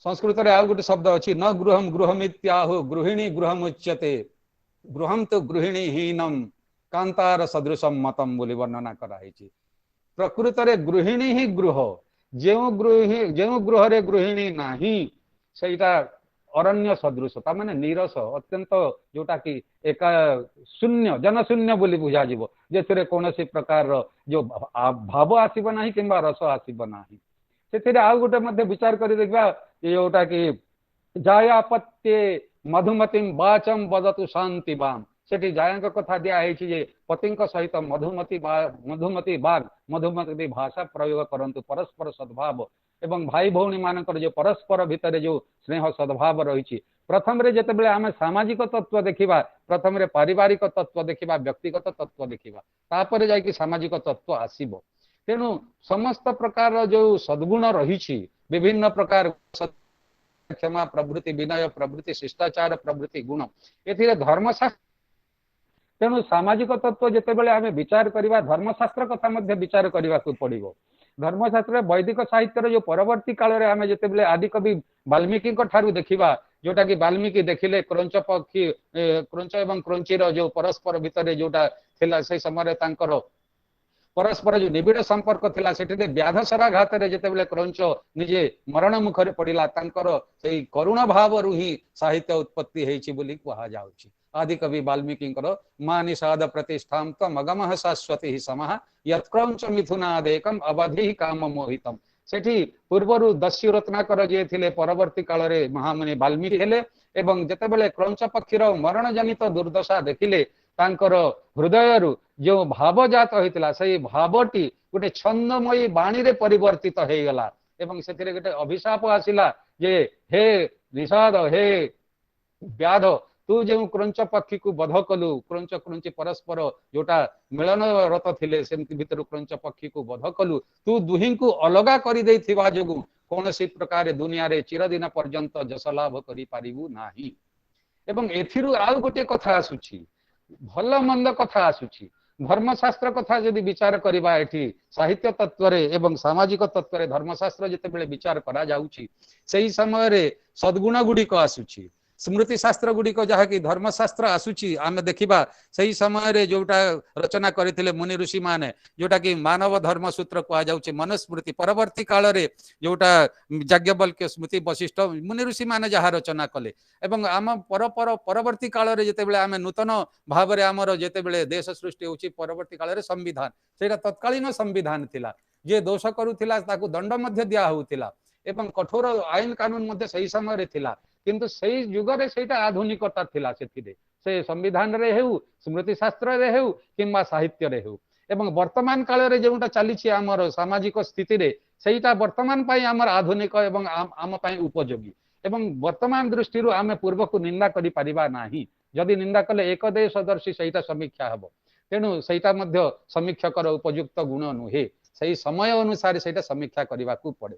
संस्कृत रे आ गोटे शब्द अछि न गृहम गृहमित्याहु गृहिणी गृहमुच्यते गृहम तो गृहिणी हीनम कांतार सदृशम मतम बोली वर्णना कराइछि प्रकृत रे गृहिणी ही गृह जो गृह रे गृहिणी नाही सेटा अरण्य सदृश माने नीरस अत्यंत जोटा कि एक शून्य जनशून्य बोली बुझा जीवो जेथिरे कोनोसी प्रकार जो भाव आसीबो नाही किंबा रस आसीबो नाही सेथिरे आ गोटे मध्ये विचार करि देखबा जोटा कि जायापत्ये मधुमतीम वाचम वदतु शांतिवाम सेठी जायांक कथा दिया है जे पतिंक सहित मधुमती बाग मधुमती भाषा प्रयोग करंतु परस्पर सद्भाव एवं भाई भौणी मानकर जो परस्पर भितर जो स्नेह सद्भाव रही प्रथम रे जेतेबेले आमे सामाजिक तत्व देखिबा प्रथम रे पारिवारिक तत्व देखिबा व्यक्तिगत तत्व देखिबा तापर जाय कि सामाजिक तत्व आसीबो तेनु समस्त प्रकार जो सद्गुण रही विभिन्न प्रकार क्षमा प्रवृत्ति विनय प्रवृत्ति शिष्टाचार प्रवृत्ति गुण एथिरे धर्मशास्त्र तेणु सामाजिक तत्व जितेबाला आम विचार करवा धर्मशास्त्र कथा विचार करने को पड़ो धर्मशास्त्र वैदिक साहित्य जो परवर्ती काल में आम जिते आदिकवि वाल्मीकि देखा जोटा कि वाल्मीकि देखिले क्रंच पक्षी क्रंच एवं क्रंचीर जो परस्पर भितर जोटा थिला से समय परस्पर जो निबिड़ संपर्क थिला सेठे व्याधसरा घात जिते क्रंच निजे मरण मुखरे पड़ा से करुण भाव ही साहित्य उत्पत्ति होती बोली कहुच्छी आदिकवि वाल्मीकि मां निषाद प्रतिष्ठां तमगमः शाश्वती समः यत्क्रंच मिथुनादेकम अवधि काम मोहितम सेठी पूर्वर दस्यु रत्नाकर जे थिले परवर्ती काल रे महामुनि वाल्मीकि हेले एवं जेतेबेले क्रंच पक्षीर मरण जनित दुर्दशा देखिले तांकर हृदय रु जो भाव जात होइतिला सही भावटी गोटे छंदमयी बाणी रे परिवर्तित हो गला एवं सेथिरे गोटे अभिशाप आसिला जे हे निषाद हे व्याध तू जो क्रंच पक्षी को बध कलु क्रंच क्रंची परस्पर जोटा मिलन रत थिले सेमति भितर क्रंच पक्षी को बध कलु तू दुही को अलगा कर देथिबा जोगु कोनोसी प्रकार दुनिया रे चिरदिन पर्यंत जस लाभ करि पारिबु नाही एवं एथिरु आउ गोटे कथा आसुछि भल मंद कथा आसुछि धर्मशास्त्र कथा जदि विचार करबा एठी साहित्य तत्व रे एवं सामाजिक तत्व रे धर्मशास्त्र जते बेले विचार करा जाउछि सेही समय रे सद्गुण गुडी को आसुछि स्मृति शास्त्र गुड़िक जहाँकि धर्मशास्त्र आसूची आम देखा सही समय रे जोटा रचना करते मुनि ऋषि माने जोटा कि मानव धर्म सूत्र कहुच्छे मनुस्मृति परवर्ती काल रे जोटा याज्ञवल्क्य स्मृति वशिष्ठ मुनि ऋषि माने जहाँ रचना कले एवं आम परवर्ती काल रे जेतेबेले आम नूतन भाव रे आमर जेतेबेले देश सृष्टि होची परवर्ती काल रे संविधान सेटा तत्कालीन संविधान थिला जे दोष करूथिला ताकू दंड मध्य दिया होउथिला एवं कठोर आईन कानून मध्य सही समय रे थिला किंतु सही जुगरे सेटा आधुनिकता थिला सेथिरे से संविधान रे हेउ स्मृति शास्त्र रे हेउ किंबा साहित्य रे हेउ एवं वर्तमान काल रे जेउटा चलीछि हमर सामाजिक स्थिति रे सेटा वर्तमान पई हमर आधुनिक एवं आम पई उपयोगी एवं वर्तमान दृष्टि रो आमे पूर्व को निंदा करि परिबा नाही जदि निंदा कले एक देशदर्शी सेटा समीक्षा हबो तेनु सेटा मध्य समीक्षकर उपयुक्त गुण नुहे सही समय अनुसार सेटा समीक्षा करबा को पड़े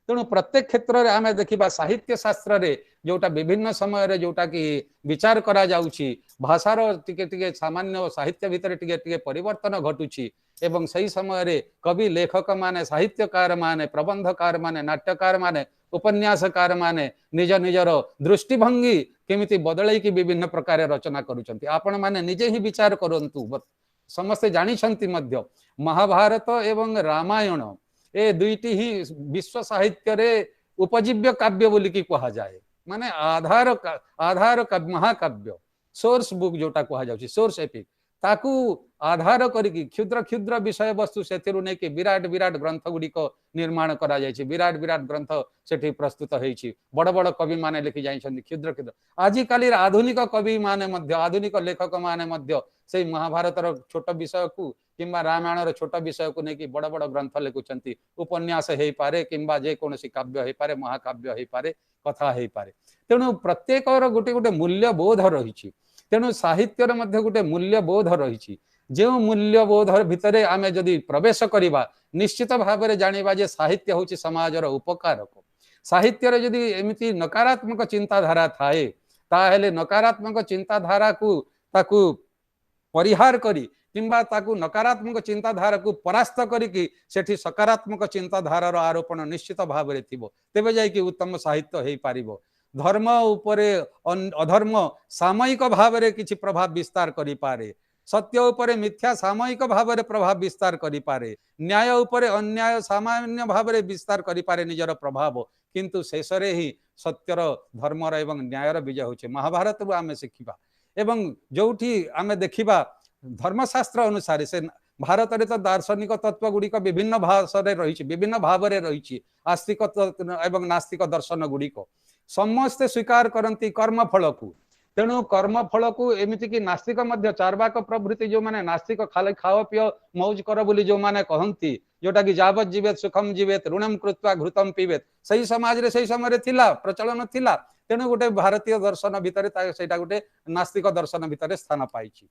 तेणु प्रत्येक क्षेत्र में आम देखा साहित्य शास्त्र रे जोटा विभिन्न समय रे जोटा कि विचार करा जाउछि भाषार टिके टिके सामान्य साहित्य भितर टिके टिके परिवर्तन घटुछि एवं सही समय रे कवि लेखक माने साहित्यकार माने प्रबंधकार माने नाट्यकार माने उपन्यासकार माने निज निजर दृष्टिभंगी केमिति बदलै कि विभिन्न प्रकार रचना करूछंती आपण माने निजे ही विचार करंतु समस्ते जानिछंती मध्य महाभारत एवं रामायण ए दुईटी ही विश्व साहित्य रे उपजीव्य काव्य बोली की कहा जाए माने आधार महाकाव्य सोर्स बुक जोटा कहा जाउछि सोर्स एपिक ताकू आधार करिकी क्षुद्र क्षुद्र विषय वस्तु से विराट विराट ग्रंथ गुड़िक निर्माण करा जायछि विराट विराट ग्रंथ सेठी प्रस्तुत होईछि बड़ बड़ कवि माने लिखि जाइछन्ति क्षुद्र क्षुद्र आजि काली आधुनिक कवि माने मध्य आधुनिक लेखक माने मध्य से महाभारतर छोट विषय को किंबा रामायणर छोट विषय को लेकिन बड़ बड़ ग्रंथ लिखुचंती उपन्यास हेई पारे किंबा जे कोनोसी काव्य हेई पारे महाकाव्य हेई पारे कथा हेई पारे तेणु प्रत्येकर गोटे गोटे मूल्यबोध रही तेणु साहित्यर मध्य गोटे मूल्यबोध रही जो मूल्यबोध भितर आमे जदि प्रवेश करवा निश्चित भाव में जानिबा जे साहित्य होची समाजर उपकारक साहित्य जदि एमिति नकारात्मक चिंताधारा थाए ताहेले नकारात्मक चिंताधारा को ताकू परिहार करी किंबा ताकू नकारात्मक चिंताधारा को परास्त करिकी सेठी सकारात्मक चिंताधारार आरोपण निश्चित भाव में थिबो तेबे जायकि उत्तम साहित्य हेई पारिबो धर्म उपरे अधर्म सामयिक भाव में किछि प्रभाव विस्तार करि पारे सत्य उपरे मिथ्या सामयिक भाव में प्रभाव विस्तार करि पारे न्याय उपरे अन्याय सामान्य भाव में विस्तार करि पारे निजर प्रभाव किंतु शेषरे ही सत्यर धर्मर एवं न्यायर विजय होचे महाभारत रु आमे शिखिबा एवं जोठी आमे देखिबा धर्मशास्त्र अनुसार से भारत रे तो दार्शनिक तत्व गुड़िक विभिन्न भाषा रही विभिन्न भाव में रही आस्तिक एवं नास्तिक दर्शन गुड़िक समस्ते स्वीकार करती कर्मफल को तेणु कर्मफल को एमती कि नास्तिक चारवाक प्रभृति जो माने नास्तिक खाली खाओ पियो मौज कर बोली जो माने कहती जोटा कि जावत जीवेत सुखम जीवेत ऋणम कृत्वा घृतम पीवेत सही समाज रे सही समय थिला प्रचलन थिला तेणु गोटे भारतीय दर्शन भितर सेटा गोटे नास्तिक दर्शन भितर स्थान पाइछि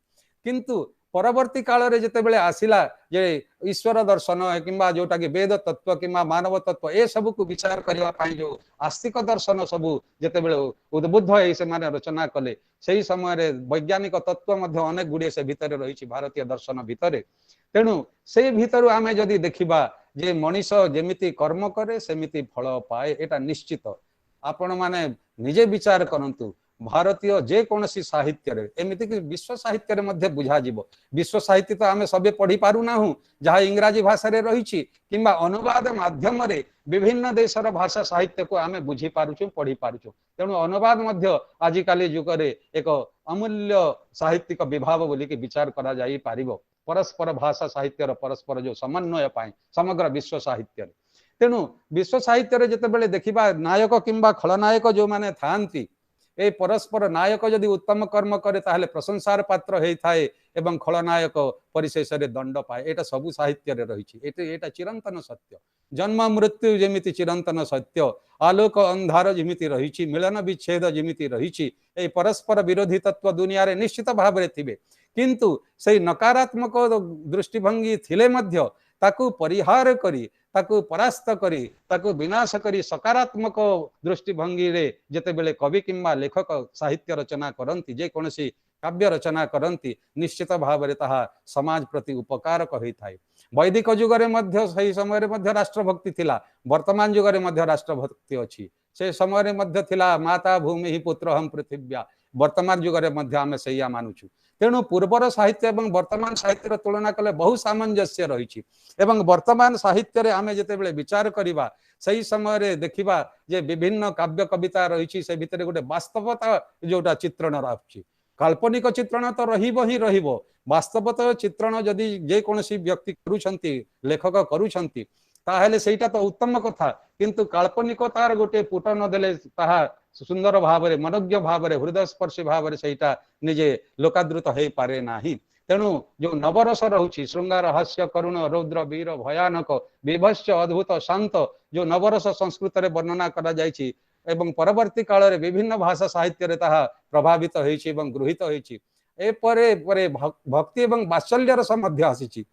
किंतु परवर्ती काल रे जेतेबेले आसिला जे ईश्वर दर्शन किंबा जोटा कि वेद तत्व किंबा मानव तत्व ए सब को विचार करबा पई जो आस्तिक दर्शन सब जेतेबेले उद्बुद्ध होई से माने रचना कले सही समय रे वैज्ञानिक तत्व मध्ये अनेक गुडे से भितर रहिछि भारतीय दर्शन भितर तेणु से भितर आमे जदि देखिबा जे मनीष जेमिति कर्म करे सेमिति फल पाए एटा निश्चित आपण माने निजे विचार करंतु भारतीय जे कोनसी साहित्य रे एमिति कि विश्व साहित्य रे मध्ये बुझा जिवो विश्व साहित्य तो आमे सबे पढ़ी पारु नाहु जहा इंग्रजी भाषा रे रहिछि किंबा अनुवाद माध्यम रे विभिन्न देशर भाषा साहित्य को आमे बुझी पारुछु पढ़ी पारुछु तेणु अनुवाद मध्ये आजि काली जुग रे एक अमूल्य साहित्यिक विभाव बोली कि विचार करा जाई पारिबो परस्पर भाषा साहित्यर परस्पर जो समन्वय पाए समग्र विश्व साहित्य तेणु विश्व साहित्य रे जेतेबेले देखिबा नायक किंबा खलनायक जो माने थांती ए परस्पर नायक जदि उत्तम कर्म करे ताहले प्रशंसार पात्र हेई थाए एवं खलनायक परिशेष रे दंड पाए एटा सबु साहित्य रे रहिछि एटा चिरंतन सत्य जन्म मृत्यु जेमिति चिरंतन सत्य आलोक अंधार जेमिति रहिछि मिलन विच्छेद जेमिति रहिछि ए परस्पर विरोधी तत्व दुनिया रे निश्चित भाव रे थिबे किंतु से नकारात्मक दृष्टिभंगी थिले मध्य ताकू परिहार करी ताकू परास्त करी ताकू विनाश करी सकारात्मक दृष्टिभंगी रे जेतेबेले कवि किंबा लेखक साहित्य रचना करंती जे कोनसी काव्य रचना करंती निश्चित भाव रे ताहा समाज प्रति उपकारक होई थाए वैदिक युग रे मध्य सही समय रे मध्य राष्ट्रभक्ति थिला वर्तमान युग रे मध्य राष्ट्रभक्ति अछि से समय रे मध्य थिला माता भूमि ही पुत्र हम पृथिव्या वर्तमान युग रे मध्य आमे सैया मानुछु तेणु पूर्वर साहित्य एवं वर्तमान साहित्य तुलना कले बहु सामंजस्य रही एवं वर्तमान साहित्य रे आमे जेतेबेले विचार करिबा सही समय रे देखिबा जे विभिन्न काव्य कविता रही से भितर गोटे वास्तवता जोटा चित्रण रही काल्पनिक चित्रण तो रहिबो ही रहिबो वास्तवता चित्रण जदि जे कोनसी व्यक्ति करूछंती लेखक करूछंती ताहेले सेटा तो उत्तम कथा किंतु काल्पनिकतार गोटे पुट न देले ताहा सुंदर भाव में मनोज्ञ भाव में हृदयस्पर्शी भाव में सहीटा निजे लोकादृत हो पारे नाही तेणु जो नवरस रहुछि श्रृंगार हास्य करुण रौद्र वीर भयानक विभत्स अद्भुत शांत जो नवरस संस्कृत रे वर्णना करा जायछि एवं परवर्ती काल रे विभिन्न भाषा साहित्य रे ताहा प्रभावित होइछि एवं गृहीत होइछि ए परे परे भक्ति एवं वात्सल्य रस मध्य आसीछि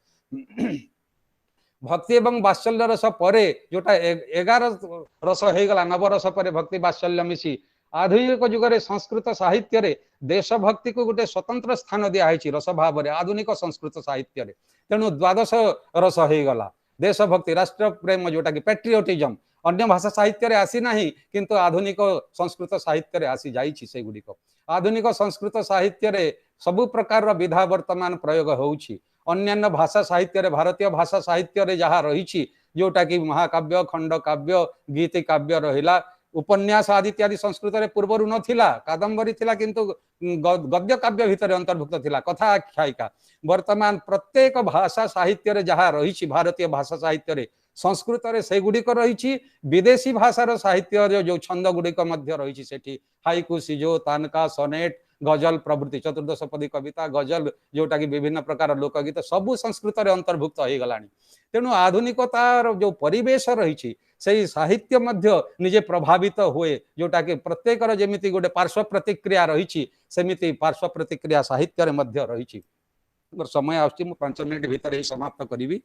भक्ति एवं वात्सल्य रस परे जोटा 11 रस हो गला नवरस परे भक्ति वात्सल्य मिसी आधुनिक युग रे संस्कृत साहित्य रे देशभक्ति को गोटे स्वतंत्र स्थान दिया है रस भाव रे आधुनिक संस्कृत साहित्य रे तेणु 12 रस हो गला देशभक्ति राष्ट्र प्रेम जोटा कि पैट्रियोटिज्म अन्य भाषा साहित्य रे आसी नाही किंतु आधुनिक संस्कृत साहित्य रे आसी जाइछि से गुडिक आधुनिक संस्कृत साहित्य रे सबु प्रकार रो विधा वर्तमान प्रयोग होउछि अन्य भाषा साहित्य रे भारतीय भाषा साहित्य रे जहाँ रही जोटा कि महाकाव्य खंड काव्य गीति काव्य रहिला उपन्यास आदि इत्यादि संस्कृत रे पूर्वरु नथिला कादम्बरी थिला किंतु गद्य काव्य भितर अंतर्भुक्त थिला कथा आख्यायिका वर्तमान प्रत्येक भाषा साहित्य रे जहा रही भारतीय भाषा साहित्य रे संस्कृत रे से गुडी को रही विदेशी भाषार साहित्य रे जो छंद गुडी को मध्य रही सेठी हाइकु सिजो तानका सोनेट गजल प्रभृति चतुर्दशपदी कविता गजल जोटा कि विभिन्न प्रकार लोकगीत सबू संस्कृत रे अंतर्भुक्त हो गलानी तेणु आधुनिकतार जो परिवेश रही से साहित्य मध्य निजे प्रभावित हुए जोटा कि प्रत्येक जमी गोटे पार्श्व प्रतिक्रिया रही सेमिति पार्श्व प्रतिक्रिया साहित्य रे मध्य रही समय आसुची मु 5 मिनिट भितर ही समाप्त करी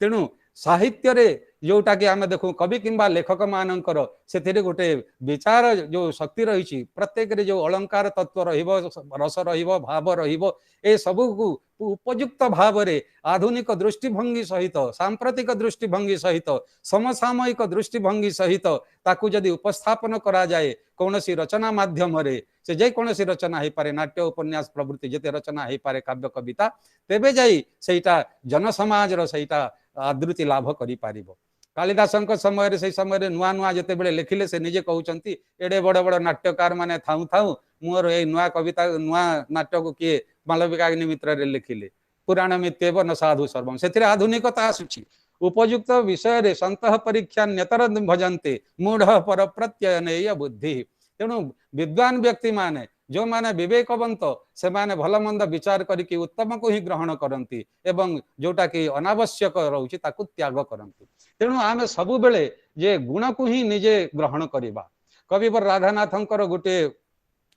तेणु साहित्य रे जोटा कि आमे देखो कवि किंबा लेखक मानकर से गोटे विचार जो शक्ति रही प्रत्येक रे जो अलंकार तत्व रहिबो रस रहिबो भाव रहिबो ए सबु को उपयुक्त भाव रे आधुनिक दृष्टिभंगी सहित सांप्रतिक दृष्टिभंगी सहित समसामयिक दृष्टिभंगी सहित ताकू जदि उपस्थापन करा जाए कौनसी रचना माध्यम रे से जे कौनसी रचना हो पारे नाट्य उपन्यास प्रवृत्ति जेते रचना हो पारे काव्य कविता तेबे जाई सेटा जनसमाज रो सेटा आदृति लाभ करि पारिबो कालिदास समय से समय नुआ नुआ जिते बड़े लिखिले से निजे कहउचंती एडे बड़ बड़ नाट्यकार माने थाउ थाउ मोर ए नुआ कविता नुआ नाट्य को किए मालविकाग्नि मित्र रे लिखिले पुराण मित्येव न साधु सर्वम सेथिरे आधुनिकता आसुची उपयुक्त विषय रे संतः परीक्षा नेतर भजन्ते मूढ़ पर प्रत्ययनेय बुद्धि तेणु विद्वान व्यक्ति माने जो माने विवेकवंत से माने भल मंद विचार करके उत्तम को ही ग्रहण करती एवं जोटा कि अनावश्यक रहुची ताकू त्याग करती तेणु आमे सबु बेले जे गुण को ही निजे ग्रहण करिबा कविवर राधानाथंकर गोटे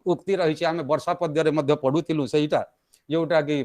उक्ति रही आमे वर्षा पद्य रे मध्य पढुतिलु सेटा जोटा कि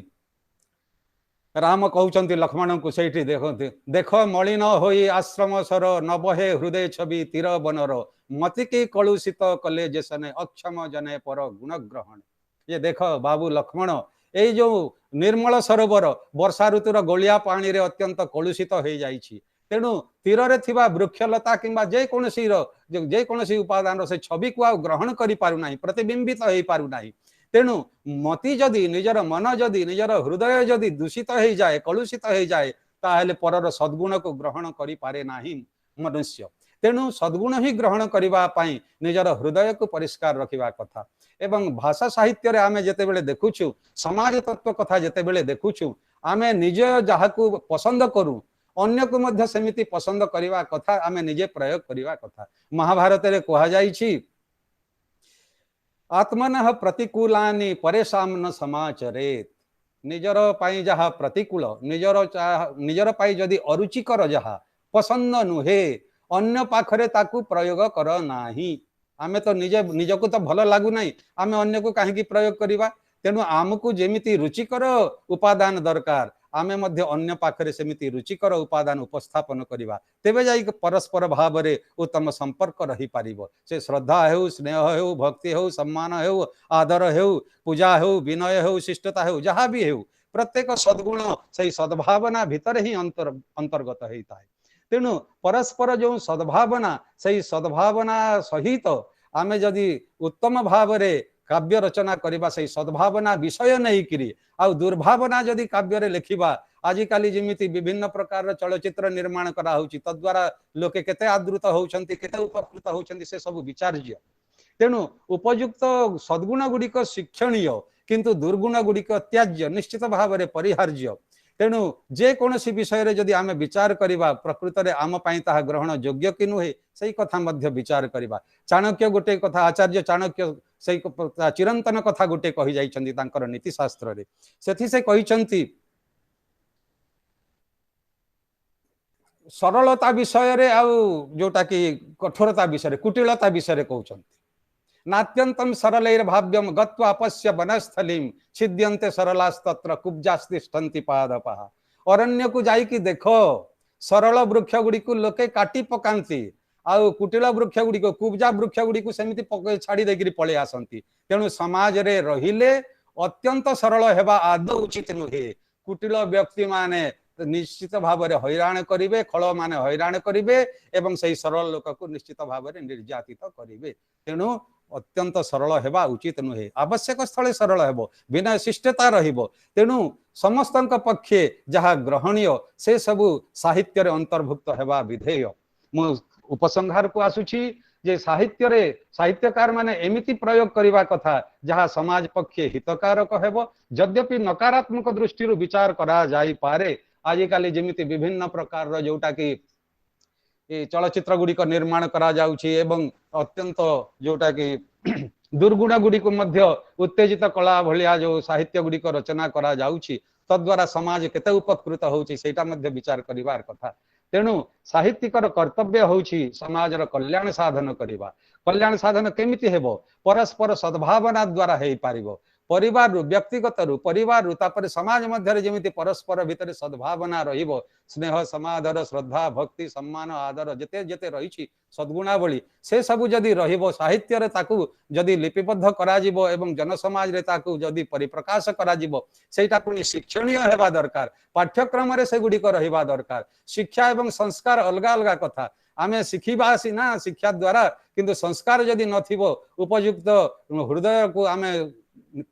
राम कहउचंती लक्ष्मण को सेठी देखते देख मलिन होई आश्रम सर नबहे हृदय छवि तीर बनर मति की कलुषित कले जेसने अक्षम जने पर गुण ग्रहण ये देख बाबू लक्ष्मण ये जो निर्मल सरोवर वर्षा ऋतुर गोलिया पानी रे अत्यंत कलुषित हो जाइछि तेणु तीर रे थिबा वृक्षलता किंबा जे कोनसी उपादान से छवि को ग्रहण करि पारु नाही प्रतिबिंबित हो पारु नाही तेणु मति जदि निजर मन जदि निजर हृदय जदि दूषित हो जाए कलुषित हो जाए ताहेले परर सद्गुण को ग्रहण करि पारे नाही मनुष्य तेणु सद्गुण ही ग्रहण करिबा पई निजर हृदय को परिष्कार रखिबा कथा एवं भाषा साहित्य रे आमे जेते बेले देखुछु समाज तत्व कथा जेते बेले देखुछु आमे निज जहाकू पसंद करू अन्य को मध्य सेमिति पसंद करिबा कथा आमे निजे प्रयोग करिबा कथा महाभारत रे कहा जाइछि आत्मनः प्रतिकूलानि परेशान न समाचरेत निजर पाई जहा प्रतिकूल निजर पाई जदि अरुचिकर जहा पसंद नुहे अन्य पाखरे ताकू प्रयोग कर नाही आमे तो निजको तो भल लागू नाही आमे अन्य को काहे की प्रयोग करिबा तेनु आमको जेमिति रुचिकर उपादान दरकार आमे मध्य अन्य पाखरे सेमिति रुचिकर उपादान उपस्थापन करिबा तेबे जाई परस्पर भाव रे उत्तम संपर्क रही पारिबो से श्रद्धा हेउ स्नेह हेउ भक्ति हेउ सम्मान हेउ आदर हेउ पूजा हेउ विनय हेउ शिष्टता हेउ जहा भी हेउ प्रत्येक सद्गुण सही सद्भावना भीतर ही अंतर्गत होता है तेणु परस्पर जो सद्भावना सही सद्भावना सहित आमे जदि उत्तम भाव रे काव्य रचना करबा सही सद्भावना विषय नहीं करी आ दुर्भावना जदि काव्य रे लिखिबा आजिकाली जेमिति विभिन्न प्रकार चलचित्र निर्माण करा होउची तद्वारा लोके केते आदृत होउछंती केते उपकृत होउछंती से सब विचार्य तेणु उपयुक्त सद्गुण गुड़िक शिक्षणीय किंतु दुर्गुण गुड़िक त्याज्य निश्चित भाव रे परिहार्य तेणु जे कोनसी विषय रे जदि आमे विचार करिबा प्रकृत रे आम पई ताहा ग्रहण योग्य कि नुहे सही कथा मध्य विचार करिबा चाणक्य गोटे कथा आचार्य चाणक्य सही चिरंतन कथा गोटे कहि जाइछंती तांकर नीति शास्त्र रे सेथि से कहिछंती सरलता विषय रे आ जोटा कि कठोरता विषय रे कुटिलता विषय रे कहउछंती नात्यंतम सरलैर भाव्यम गत्वा अपश्य वनस्थलीम छिद्यन्ते सरलास्तत्र कुब्जास्तिष्ठन्ति पादपः अरण्य को जाई कि देखो सरल वृक्ष गुडी को लोके काटी पकांती आउ कुटिल वृक्ष गुडी को कुब्जा वृक्ष गुडी को सेमिति पके छाड़ी देगिरी पळे आसंती तेणु समाज रे रहिले अत्यंत सरल हेबा आदौ उचित नुहे कुटिल व्यक्ति माने निश्चित भाव रे हैरान करिवे खळ माने हैरान करिवे एवं सही सरल लोक को निश्चित भाव रे निर्यातित करिवे तेणु अत्यंत सरल हेबा उचित नुहे आवश्यक स्थले सरल हेबो विनय शिष्टता रहिबो तेणु समस्तक पक्षे जहा ग्रहणीय से सबु साहित्य रे अंतर्भुक्त हेबा विधेय मु उपसंहार को आसुछि जे साहित्य रे साहित्यकार माने एमिति प्रयोग करबा कथा जहा समाज पक्षे हितकारक हेबो यद्यपि नकारात्मक दृष्टि विचार करा जाई पारे आजिकाली जेमिति विभिन्न प्रकार रो जोटा कि चलचित्र गुड़िक निर्माण करा जाउछि एवं अत्यंत जोटा कि दुर्गुण गुड़ी को मध्य उत्तेजित कला भलिया जो साहित्य गुड़िक रचना करा जाउछि तद्वारा समाज केते उपकृत होउछि सेटा मध्य विचार करिवार कथा तेणु साहित्यिकर कर्तव्य होउछि समाजर कल्याण साधन करिवा कल्याण साधन केमिति हेबो परस्पर सद्भावना द्वारा हेई पारिबो परिवार व्यक्तिगत परिवार तापर समाज मध्य जेमिति परस्पर भितर सद्भावना रहिबो स्नेह समादर श्रद्धा भक्ति सम्मान आदर जेते जेते रहिछि सद्गुणावली से सबु जदि रहिबो साहित्य रे ताकू जदि लिपिबद्ध करा जिवो एवं जन समाज रे ताकू जदि परिप्रकाश करा जिवो सेटा पुनी शिक्षणीय हेबा दरकार पाठ्यक्रम रे से गुडी को रहिबा दरकार शिक्षा एवं संस्कार अलगा अलगा कथा आमे शिखिबा सिना शिक्षा द्वारा किंतु संस्कार जदि नथिबो उपयुक्त हृदय को आमे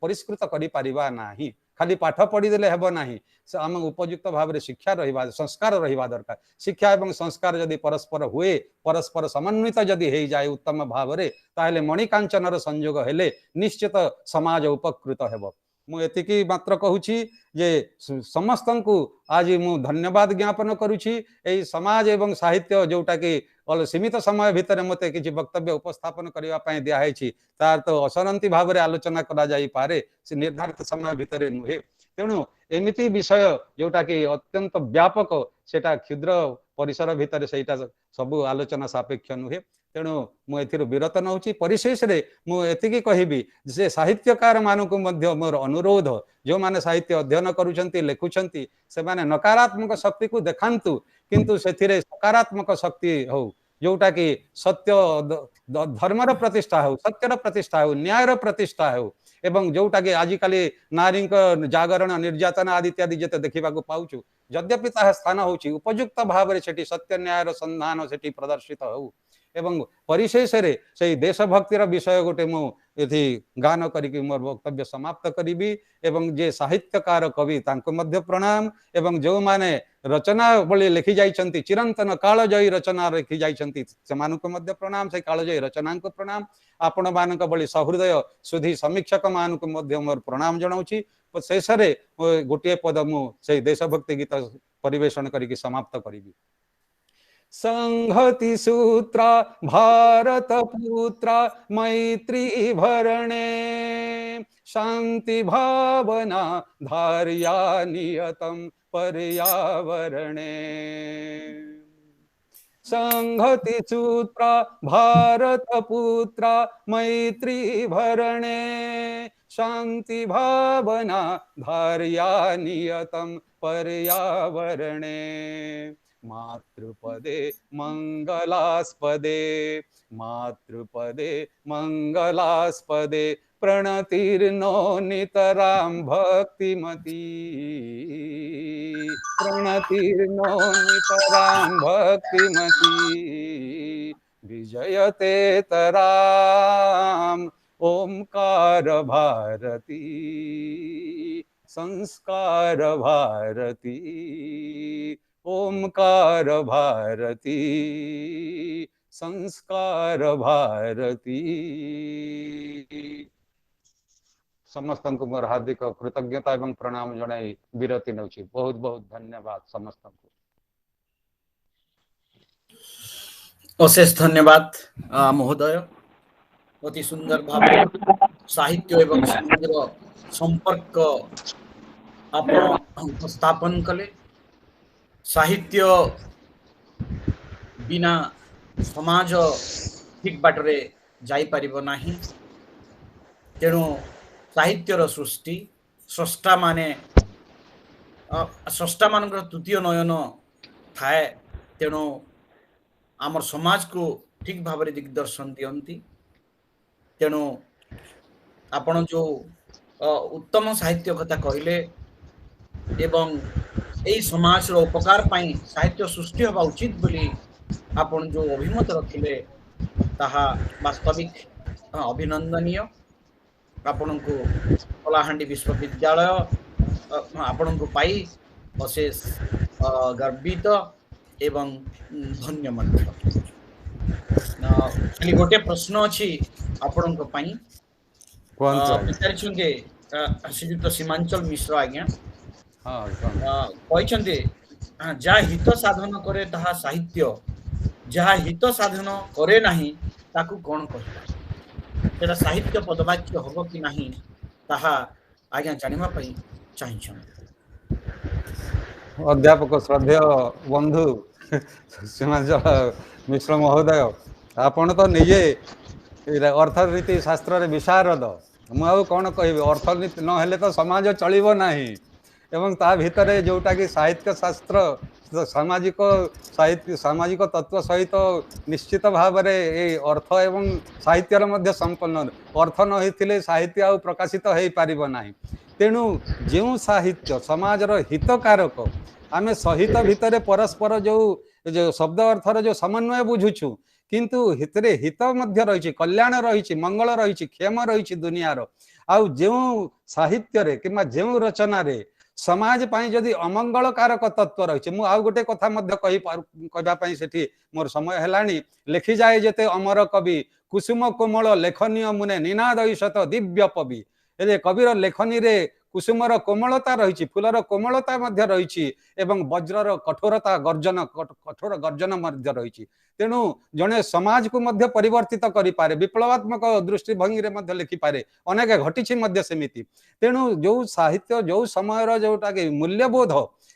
परिष्कृत करि परिबा नाही खाली पाठ पढ़ी देले हेबो नाही आम उपयुक्त भाव में शिक्षा रहिबा संस्कार रहिबा दरकार शिक्षा एवं संस्कार जदि परस्पर हुए परस्पर समन्वित जदि हे जाए उत्तम भाव में ताहेले मणिकांचनर संयोग हेले निश्चित समाज उपकृत हेबो मु एतिकी मात्र कहूची जे समस्त को आज मु धन्यवाद ज्ञापन करुची एई समाज एवं साहित्य जोटा कि सीमित समय भितर मते किछि वक्तव्य उपस्थापन करिवा पय दिया हैछि तार तो असरंती भाव में आलोचना करा जाई पारे से निर्धारित समय भितर नुहे तेणु एमिति विषय जोटा कि अत्यंत व्यापक सेटा क्षुद्र परिसर भितर सेटा सबु आलोचना सापेक्ष नुहे तेणु मु एथिरु विरत नउची परिशेष रे मु एतिकी कहिबी जे साहित्यकार मानकु मध्य मोर अनुरोध जो माने साहित्य अध्ययन करूछंती लेखुछंती से माने नकारात्मक शक्ति को देखांतु किंतु सेथिरे सकारात्मक शक्ति हो जोटा कि सत्य धर्मर प्रतिष्ठा हो सत्यर प्रतिष्ठा हो न्यायर प्रतिष्ठा हो एवं जोटा कि आजिकाली नारी जागरण निर्यातना आदि इत्यादि जेते देखा पाऊँ यद्यपि ताहा स्थान होची उपयुक्त भाव में सेठी सत्य न्यायर संधान सेठी प्रदर्शित हो एवं परिशेष रे से देशभक्तिर विषय गोटे मु एथि गान करिकि मोर वक्तव्य समाप्त करिबी एवं जे साहित्यकार कवि तांको मध्य प्रणाम एवं जो माने रचना बोली लिखि जाइछंती चिरंतन कालजयी रचना लिखि जाइछंती सेमानको मध्य प्रणाम से कालजयी रचनांको प्रणाम आपण मानक बोली सहृदय सुधी समीक्षक मानक मध्य मोर प्रणाम जणाउची शेष रे गोटे पद मु से देशभक्ति गीत परिवेषण करिकि समाप्त करिबी संहति सूत्र भारत पुत्र मैत्री भरणे शांति भावना धार्या नियतम पर्यावरणे संहति सूत्र भारत पुत्र मैत्री भरणे शांति भावना धार्या नियतम पर्यावरणे मातृपदे मंगलास्पदे मंगलास्पदे प्रणतिर्नो नितरां भक्तिमती प्रणतिर्नो नितरां भक्तिमती विजयते तराम ओंकार भारती संस्कार भारती ओंकार भारती संस्कार भारती समस्त को मोर हार्दिक कृतज्ञता एवं प्रणाम जनाई विरति नउछि बहुत बहुत धन्यवाद समस्त को अशेष धन्यवाद महोदय अति सुंदर भाव साहित्य एवं समाजर संपर्क आप स्थापन कले साहित्य बिना समाज ठीक बाटरे जाई परिबो नाही तेणु साहित्यर सृष्टि स्रष्टा माने स्रष्टा मानकर तृतीय नयन थाए तेणु आमर समाज को ठीक भाव में दिग्दर्शन दियंती तेणु आपण जो उत्तम साहित्य कथा कहले एवं यही समाज रो उपकार पाई साहित्य सृष्टि होगा उचित बोली आपण जो अभिमत रखिले ताहा वास्तविक अभिनंदनीय आपण को कलाहांडी विश्वविद्यालय आपण को पाई अशेष गर्वित एवं धन्य मध्य ଖାଲି ଗୋଟେ ପ୍ରଶ୍ନ ଅଛି ଆପଣଙ୍କ ପାଇଁ। କୁହନ୍ତୁ ଆଜ୍ଞା। ପଚାରିଛନ୍ତି ଶ୍ରୀଯୁକ୍ତ ସୀମାଞ୍ଚଳ ମିଶ୍ର ଆଜ୍ଞା ହଁ କୁହନ୍ତୁ। କହିଛନ୍ତି ଯାହା ହିତ ସାଧନ କରେ ତାହା ସାହିତ୍ୟ, ଯାହା ହିତ ସାଧନ କରେ ନାହିଁ ତାକୁ କଣ କହିବା? ସେଟା ସାହିତ୍ୟ ପଦବାଚ୍ୟ ହବ କି ନାହିଁ ତାହା ଆଜ୍ଞା ଜାଣିବା ପାଇଁ ଚାହିଁଛନ୍ତି। ଅଧ୍ୟାପକ ଶ୍ରଦ୍ଧେୟ ବନ୍ଧୁ ସୀମାଞ୍ଚଳ ମିଶ୍ର ମହୋଦୟ, ଆପଣ ତ ନିଜେ ଅର୍ଥନୀତି ଶାସ୍ତ୍ରରେ ବିଶାରଦ। ମୁଁ ଆଉ କ'ଣ କହିବି? ଅର୍ଥନୀତି ନହେଲେ ତ ସମାଜ ଚଳିବ ନାହିଁ। ଏବଂ ତା ଭିତରେ ଯେଉଁଟାକି ସାହିତ୍ୟ ଶାସ୍ତ୍ର ସାମାଜିକ ସାମାଜିକ ତତ୍ତ୍ୱ ସହିତ ନିଶ୍ଚିତ ଭାବରେ ଏଇ ଅର୍ଥ ଏବଂ ସାହିତ୍ୟର ମଧ୍ୟ ସମ୍ପନ୍ନ। ଅର୍ଥ ନ ହେଇଥିଲେ ସାହିତ୍ୟ ଆଉ ପ୍ରକାଶିତ ହେଇପାରିବ ନାହିଁ। ତେଣୁ ଯେଉଁ ସାହିତ୍ୟ ସମାଜର ହିତକାରକ, ଆମେ ସହିତ ଭିତରେ ପରସ୍ପର ଯେଉଁ ଶବ୍ଦ ଅର୍ଥର ଯେଉଁ ସମନ୍ୱୟ ବୁଝୁଛୁ, କିନ୍ତୁ ସେଥିରେ ହିତ ମଧ୍ୟ ରହିଛି, କଲ୍ୟାଣ ରହିଛି, ମଙ୍ଗଳ ରହିଛି, କ୍ଷେମ ରହିଛି ଦୁନିଆର। ଆଉ ଯେଉଁ ସାହିତ୍ୟରେ କିମ୍ବା ଯେଉଁ ରଚନାରେ ସମାଜ ପାଇଁ ଯଦି ଅମଙ୍ଗଳକାରକ ତତ୍ତ୍ୱ ରହିଛି, ମୁଁ ଆଉ ଗୋଟେ କଥା ମଧ୍ୟ କହିବା ପାଇଁ ସେଠି ମୋର ସମୟ ହେଲାଣି। ଲେଖିଯାଏ ଯେତେ ଅମର କବି, କୁସୁମ କୋମଳ ଲେଖନୀୟ ମୁନେ ନିନାଦ ଈଶତ ଦିବ୍ୟ କବି। ଏ କବିର ଲେଖନୀରେ କୁସୁମର କୋମଳତା ରହିଛି, ଫୁଲର କୋମଳତା ମଧ୍ୟ ରହିଛି ଏବଂ ବଜ୍ରର କଠୋରତା କଠୋର ଗର୍ଜନ ମଧ୍ୟ ରହିଛି। ତେଣୁ ଜଣେ ସମାଜକୁ ମଧ୍ୟ ପରିବର୍ତ୍ତିତ କରିପାରେ, ବିପ୍ଳବାତ୍ମକ ଦୃଷ୍ଟିଭଙ୍ଗୀରେ ମଧ୍ୟ ଲେଖିପାରେ, ଅନେକ ଘଟିଛି ମଧ୍ୟ ସେମିତି। ତେଣୁ ଯେଉଁ ସାହିତ୍ୟ ଯେଉଁ ସମୟର ଯେଉଁଟାକି ମୂଲ୍ୟବୋଧ,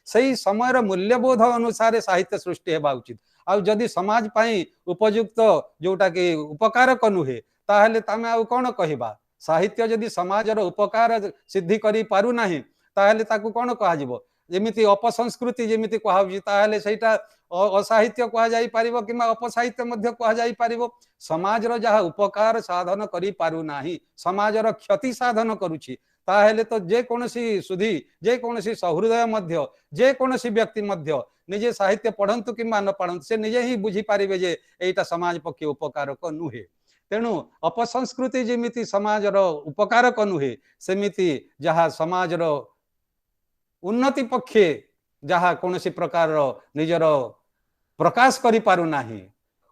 ସେଇ ସମୟର ମୂଲ୍ୟବୋଧ ଅନୁସାରେ ସାହିତ୍ୟ ସୃଷ୍ଟି ହେବା ଉଚିତ। ଆଉ ଯଦି ସମାଜ ପାଇଁ ଉପଯୁକ୍ତ ଯେଉଁଟାକି ଉପକାରକ ନୁହେଁ, ତାହେଲେ ତମେ ଆଉ କ'ଣ କହିବା? ସାହିତ୍ୟ ଯଦି ସମାଜର ଉପକାର ସିଦ୍ଧି କରିପାରୁନାହିଁ ତାହେଲେ ତାକୁ କ'ଣ କୁହାଯିବ? ଯେମିତି ଅପସଂସ୍କୃତି ଯେମିତି କୁହାଯାଉଛି, ତାହେଲେ ସେଇଟା ଅସାହିତ୍ୟ କୁହାଯାଇପାରିବ କିମ୍ବା ଅପସାହିତ୍ୟ ମଧ୍ୟ କୁହାଯାଇପାରିବ। ସମାଜର ଯାହା ଉପକାର ସାଧନ କରିପାରୁନାହିଁ, ସମାଜର କ୍ଷତି ସାଧନ କରୁଛି, ତାହେଲେ ତ ଯେକୌଣସି ସୁଧୀ, ଯେକୌଣସି ସହୃଦୟ ମଧ୍ୟ, ଯେକୌଣସି ବ୍ୟକ୍ତି ମଧ୍ୟ ନିଜେ ସାହିତ୍ୟ ପଢ଼ନ୍ତୁ କିମ୍ବା ନ ପଢ଼ନ୍ତୁ, ସେ ନିଜେ ହିଁ ବୁଝିପାରିବେ ଯେ ଏଇଟା ସମାଜ ପକ୍ଷେ ଉପକାରକ ନୁହେଁ। ତେଣୁ ଅପସଂସ୍କୃତି ଯେମିତି ସମାଜର ଉପକାରକ ନୁହେଁ, ସେମିତି ଯାହା ସମାଜର ଉନ୍ନତି ପକ୍ଷେ ଯାହା କୌଣସି ପ୍ରକାରର ନିଜର ପ୍ରକାଶ କରିପାରୁନାହିଁ,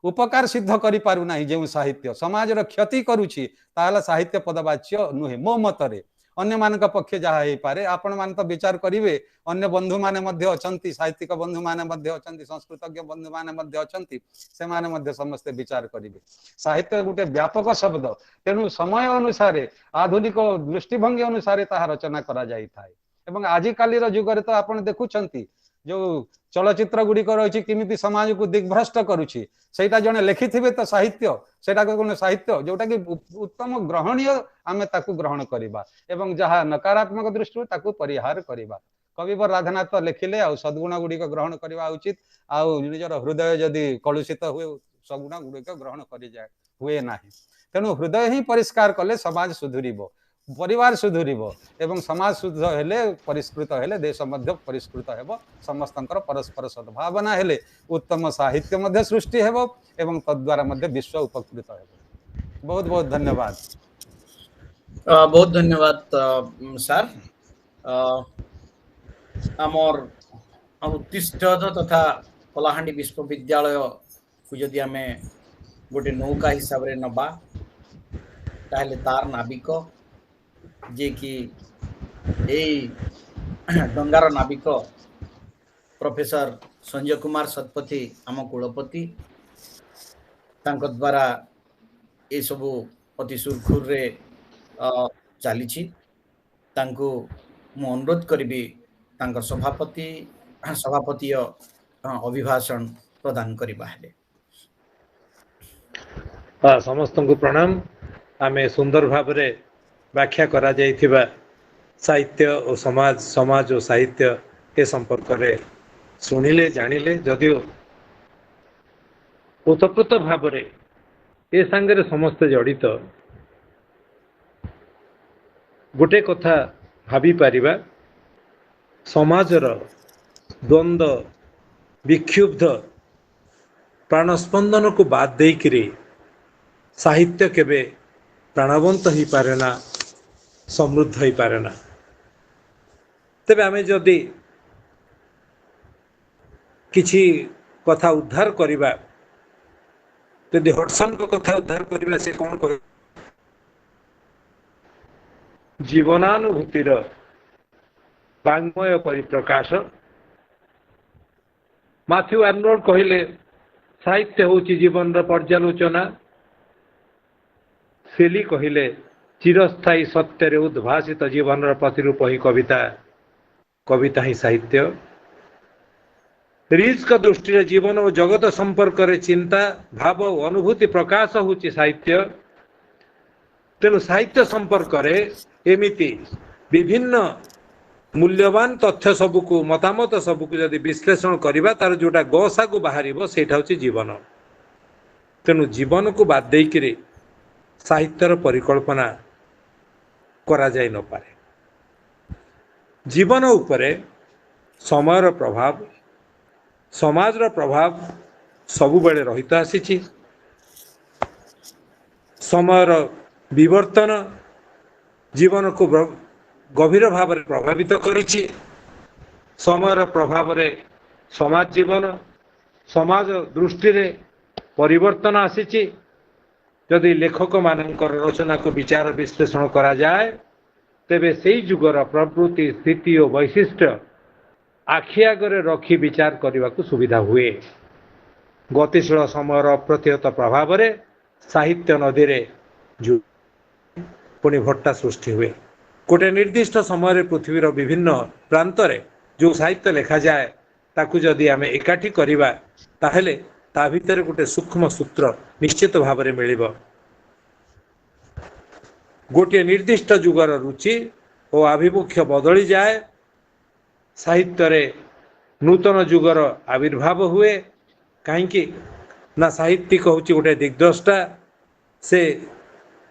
ଉପକାର ସିଦ୍ଧ କରିପାରୁନାହିଁ, ଯେଉଁ ସାହିତ୍ୟ ସମାଜର କ୍ଷତି କରୁଛି, ତାହେଲେ ସାହିତ୍ୟ ପଦବାଚ୍ୟ ନୁହେଁ ମୋ ମତରେ। ଅନ୍ୟମାନଙ୍କ ପକ୍ଷେ ଯାହା ହେଇପାରେ, ଆପଣମାନେ ତ ବିଚାର କରିବେ। ଅନ୍ୟ ବନ୍ଧୁମାନେ ମଧ୍ୟ ଅଛନ୍ତି, ସାହିତ୍ୟିକ ବନ୍ଧୁମାନେ ମଧ୍ୟ ଅଛନ୍ତି, ସଂସ୍କୃତଜ୍ଞ ବନ୍ଧୁମାନେ ମଧ୍ୟ ଅଛନ୍ତି, ସେମାନେ ମଧ୍ୟ ସମସ୍ତେ ବିଚାର କରିବେ। ସାହିତ୍ୟ ଗୋଟେ ବ୍ୟାପକ ଶବ୍ଦ, ତେଣୁ ସମୟ ଅନୁସାରେ ଆଧୁନିକ ଦୃଷ୍ଟିଭଙ୍ଗୀ ଅନୁସାରେ ତାହା ରଚନା କରାଯାଇଥାଏ। ଏବଂ ଆଜିକାଲିର ଯୁଗରେ ତ ଆପଣ ଦେଖୁଛନ୍ତି ଯୋଉ ଚଳଚ୍ଚିତ୍ର ଗୁଡ଼ିକ ରହିଛି କେମିତି ସମାଜକୁ ଦିଗ୍ଭ୍ରଷ୍ଟ କରୁଛି। ସେଇଟା ଜଣେ ଲେଖିଥିବେ ତ ସାହିତ୍ୟ, ସେଇଟାକୁ କ'ଣ ସାହିତ୍ୟ? ଯୋଉଟାକି ଉତ୍ତମ ଗ୍ରହଣୀୟ, ଆମେ ତାକୁ ଗ୍ରହଣ କରିବା ଏବଂ ଯାହା ନକାରାତ୍ମକ ଦୃଷ୍ଟିରୁ ତାକୁ ପରିହାର କରିବା। କବିବର ରାଧାନାଥ ଲେଖିଲେ ଆଉ ସଦ୍ଗୁଣ ଗୁଡ଼ିକ ଗ୍ରହଣ କରିବା ଉଚିତ। ଆଉ ନିଜର ହୃଦୟ ଯଦି କଳୁଷିତ ହୁଏ, ସଦ୍ଗୁଣ ଗୁଡ଼ିକ ଗ୍ରହଣ କରିଯାଏ ହୁଏ ନାହିଁ। ତେଣୁ ହୃଦୟ ହିଁ ପରିଷ୍କାର କଲେ ସମାଜ ସୁଧୁରିବ, ପରିବାର ସୁଧୁରିବ ଏବଂ ସମାଜ ଶୁଦ୍ଧ ହେଲେ, ପରିଷ୍କୃତ ହେଲେ ଦେଶ ମଧ୍ୟ ପରିଷ୍କୃତ ହେବ। ସମସ୍ତଙ୍କର ପରସ୍ପର ସଦ୍ଭାବନା ହେଲେ ଉତ୍ତମ ସାହିତ୍ୟ ମଧ୍ୟ ସୃଷ୍ଟି ହେବ ଏବଂ ତଦ୍ୱାରା ମଧ୍ୟ ବିଶ୍ୱ ଉପକୃତ ହେବ। ବହୁତ ବହୁତ ଧନ୍ୟବାଦ। ବହୁତ ଧନ୍ୟବାଦ ସାର୍। ଆମର ଉତ୍ତିଷ୍ଠ ତଥା କଳାହାଣ୍ଡି ବିଶ୍ୱବିଦ୍ୟାଳୟକୁ ଯଦି ଆମେ ଗୋଟେ ନୌକା ହିସାବରେ ନେବା, ତାହେଲେ ତାର ନାବିକ ଯିଏକି ଏଇ ଡଙ୍ଗାର ନାବିକ ପ୍ରଫେସର ସଞ୍ଜୟ କୁମାର ଶତପଥୀ ଆମ କୁଳପତି, ତାଙ୍କ ଦ୍ୱାରା ଏସବୁ ଅତି ସୁରୁଖୁରୁରେ ଚାଲିଛି। ତାଙ୍କୁ ମୁଁ ଅନୁରୋଧ କରିବି ତାଙ୍କର ସଭାପତୀୟ ଅଭିଭାଷଣ ପ୍ରଦାନ କରିବା ହେଲେ। ସମସ୍ତଙ୍କୁ ପ୍ରଣାମ। ଆମେ ସୁନ୍ଦର ଭାବରେ ବ୍ୟାଖ୍ୟା କରାଯାଇଥିବା ସାହିତ୍ୟ ଓ ସମାଜ, ସମାଜ ଓ ସାହିତ୍ୟ ଏ ସମ୍ପର୍କରେ ଶୁଣିଲେ, ଜାଣିଲେ। ଯଦିଓ ଓତପ୍ରୋତ ଭାବରେ ଏ ସାଙ୍ଗରେ ସମସ୍ତେ ଜଡ଼ିତ, ଗୋଟେ କଥା ଭାବିପାରିବା, ସମାଜର ଦ୍ୱନ୍ଦ୍ୱ, ବିକ୍ଷୁବ୍ଧ ପ୍ରାଣସ୍ପନ୍ଦନକୁ ବାଦ ଦେଇକିରି ସାହିତ୍ୟ କେବେ ପ୍ରାଣବନ୍ତ ହେଇପାରେ ନା, ସମୃଦ୍ଧ ହେଇପାରେ ନା। ତେବେ ଆମେ ଯଦି କିଛି କଥା ଉଦ୍ଧାର କରିବା, ଯଦି ହଡସନଙ୍କ କଥା ଉଦ୍ଧାର କରିବା ସେ କଣ କହିବେ? ଜୀବନାନୁଭୂତିର ବାଙ୍ଗ୍ମୟ ପରିପ୍ରକାଶ। ମାଥ୍ୟୁ ଆର୍ନୋଲ୍ଡ କହିଲେ ସାହିତ୍ୟ ହେଉଛି ଜୀବନର ପର୍ଯ୍ୟାଲୋଚନା। ସେଲି କହିଲେ ଚିରସ୍ଥାୟୀ ସତ୍ୟରେ ଉଦ୍ଭାସିତ ଜୀବନର ପ୍ରତିରୂପ ହିଁ କବିତା, କବିତା ହିଁ ସାହିତ୍ୟ। ରିଜ୍ଙ୍କ ଦୃଷ୍ଟିରେ ଜୀବନ ଓ ଜଗତ ସମ୍ପର୍କରେ ଚିନ୍ତା, ଭାବ ଓ ଅନୁଭୂତି ପ୍ରକାଶ ହେଉଛି ସାହିତ୍ୟ। ତେଣୁ ସାହିତ୍ୟ ସମ୍ପର୍କରେ ଏମିତି ବିଭିନ୍ନ ମୂଲ୍ୟବାନ ତଥ୍ୟ ସବୁକୁ, ମତାମତ ସବୁକୁ ଯଦି ବିଶ୍ଳେଷଣ କରିବା ତାର ଯୋଉଟା ଗସାକୁ ବାହାରିବ ସେଇଟା ହେଉଛି ଜୀବନ। ତେଣୁ ଜୀବନକୁ ବାଦ ଦେଇକିରି ସାହିତ୍ୟର ପରିକଳ୍ପନା କରାଯାଇ ନପାରେ। ଜୀବନ ଉପରେ ସମୟର ପ୍ରଭାବ, ସମାଜର ପ୍ରଭାବ ସବୁବେଳେ ରହିତ ଆସିଛି। ସମୟର ବିବର୍ତ୍ତନ ଜୀବନକୁ ଗଭୀର ଭାବରେ ପ୍ରଭାବିତ କରିଛି। ସମୟର ପ୍ରଭାବରେ ସମାଜ ଜୀବନ, ସମାଜ ଦୃଷ୍ଟିରେ ପରିବର୍ତ୍ତନ ଆସିଛି। ଯଦି ଲେଖକମାନଙ୍କର ରଚନାକୁ ବିଚାର ବିଶ୍ଳେଷଣ କରାଯାଏ ତେବେ ସେହି ଯୁଗର ପ୍ରବୃତ୍ତି, ସ୍ଥିତି ଓ ବୈଶିଷ୍ଟ୍ୟ ଆଖି ଆଗରେ ରଖି ବିଚାର କରିବାକୁ ସୁବିଧା ହୁଏ। ଗତିଶୀଳ ସମୟର ଅପ୍ରତିହତ ପ୍ରଭାବରେ ସାହିତ୍ୟ ନଦୀରେ ପୁଣି ଭଟ୍ଟା ସୃଷ୍ଟି ହୁଏ। ଗୋଟେ ନିର୍ଦ୍ଦିଷ୍ଟ ସମୟରେ ପୃଥିବୀର ବିଭିନ୍ନ ପ୍ରାନ୍ତରେ ଯେଉଁ ସାହିତ୍ୟ ଲେଖାଯାଏ ତାକୁ ଯଦି ଆମେ ଏକାଠି କରିବା ତାହେଲେ ତା ଭିତରେ ଗୋଟେ ସୂକ୍ଷ୍ମ ସୂତ୍ର ନିଶ୍ଚିତ ଭାବରେ ମିଳିବ। ଗୋଟିଏ ନିର୍ଦ୍ଦିଷ୍ଟ ଯୁଗର ରୁଚି ଓ ଆଭିମୁଖ୍ୟ ବଦଳିଯାଏ। ସାହିତ୍ୟରେ ନୂତନ ଯୁଗର ଆବିର୍ଭାବ ହୁଏ। କାହିଁକି ନା ସାହିତ୍ୟିକ ହେଉଛି ଗୋଟେ ଦିଗ୍ଦ୍ରଷ୍ଟା। ସେ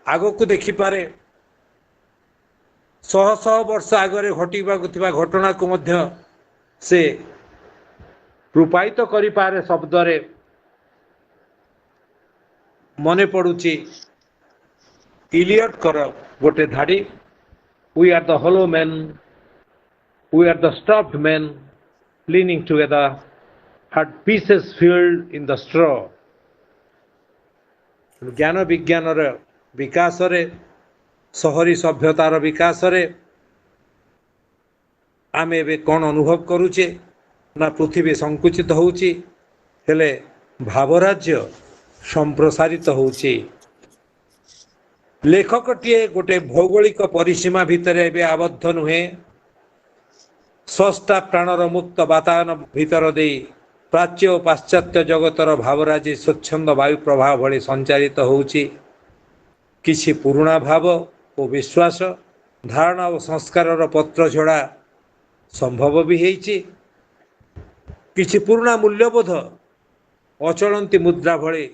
ଆଗକୁ ଦେଖିପାରେ, ଶହ ଶହ ବର୍ଷ ଆଗରେ ଘଟିବାକୁ ଥିବା ଘଟଣାକୁ ମଧ୍ୟ ସେ ରୂପାୟିତ କରିପାରେ ଶବ୍ଦରେ। ମନେ ପଡୁଛି ଇଲିୟଟଙ୍କର ଗୋଟେ ଧାଡି, we are the hollow men, we are the stuffed men leaning together had pieces filled in the straw। ଜ୍ଞାନ ବିଜ୍ଞାନର ବିକାଶରେ, ସହରୀ ସଭ୍ୟତାର ବିକାଶରେ ଆମେ ଏବେ କ'ଣ ଅନୁଭବ କରୁଛେ ନା ପୃଥିବୀ ସଂକୁଚିତ ହେଉଛି, ହେଲେ ଭାବରାଜ୍ୟ ସମ୍ପ୍ରସାରିତ ହେଉଛି। ଲେଖକଟିଏ ଗୋଟେ ଭୌଗୋଳିକ ପରିସୀମା ଭିତରେ ଏବେ ଆବଦ୍ଧ ନୁହେଁ। ସ୍ରଷ୍ଟା ପ୍ରାଣର ମୁକ୍ତ ବାତାୟନ ଭିତର ଦେଇ ପ୍ରାଚ୍ୟ ଓ ପାଶ୍ଚାତ୍ୟ ଜଗତର ଭାବରାଜି ସ୍ୱଚ୍ଛନ୍ଦ ବାୟୁ ପ୍ରବାହ ଭଳି ସଞ୍ଚାରିତ ହେଉଛି। କିଛି ପୁରୁଣା ଭାବ ଓ ବିଶ୍ୱାସ, ଧାରଣା ଓ ସଂସ୍କାରର ପତ୍ରଝଡ଼ା ସମ୍ଭବ ବି ହେଇଛି। କିଛି ପୁରୁଣା ମୂଲ୍ୟବୋଧ ଅଚଳନ୍ତି ମୁଦ୍ରା ଭଳି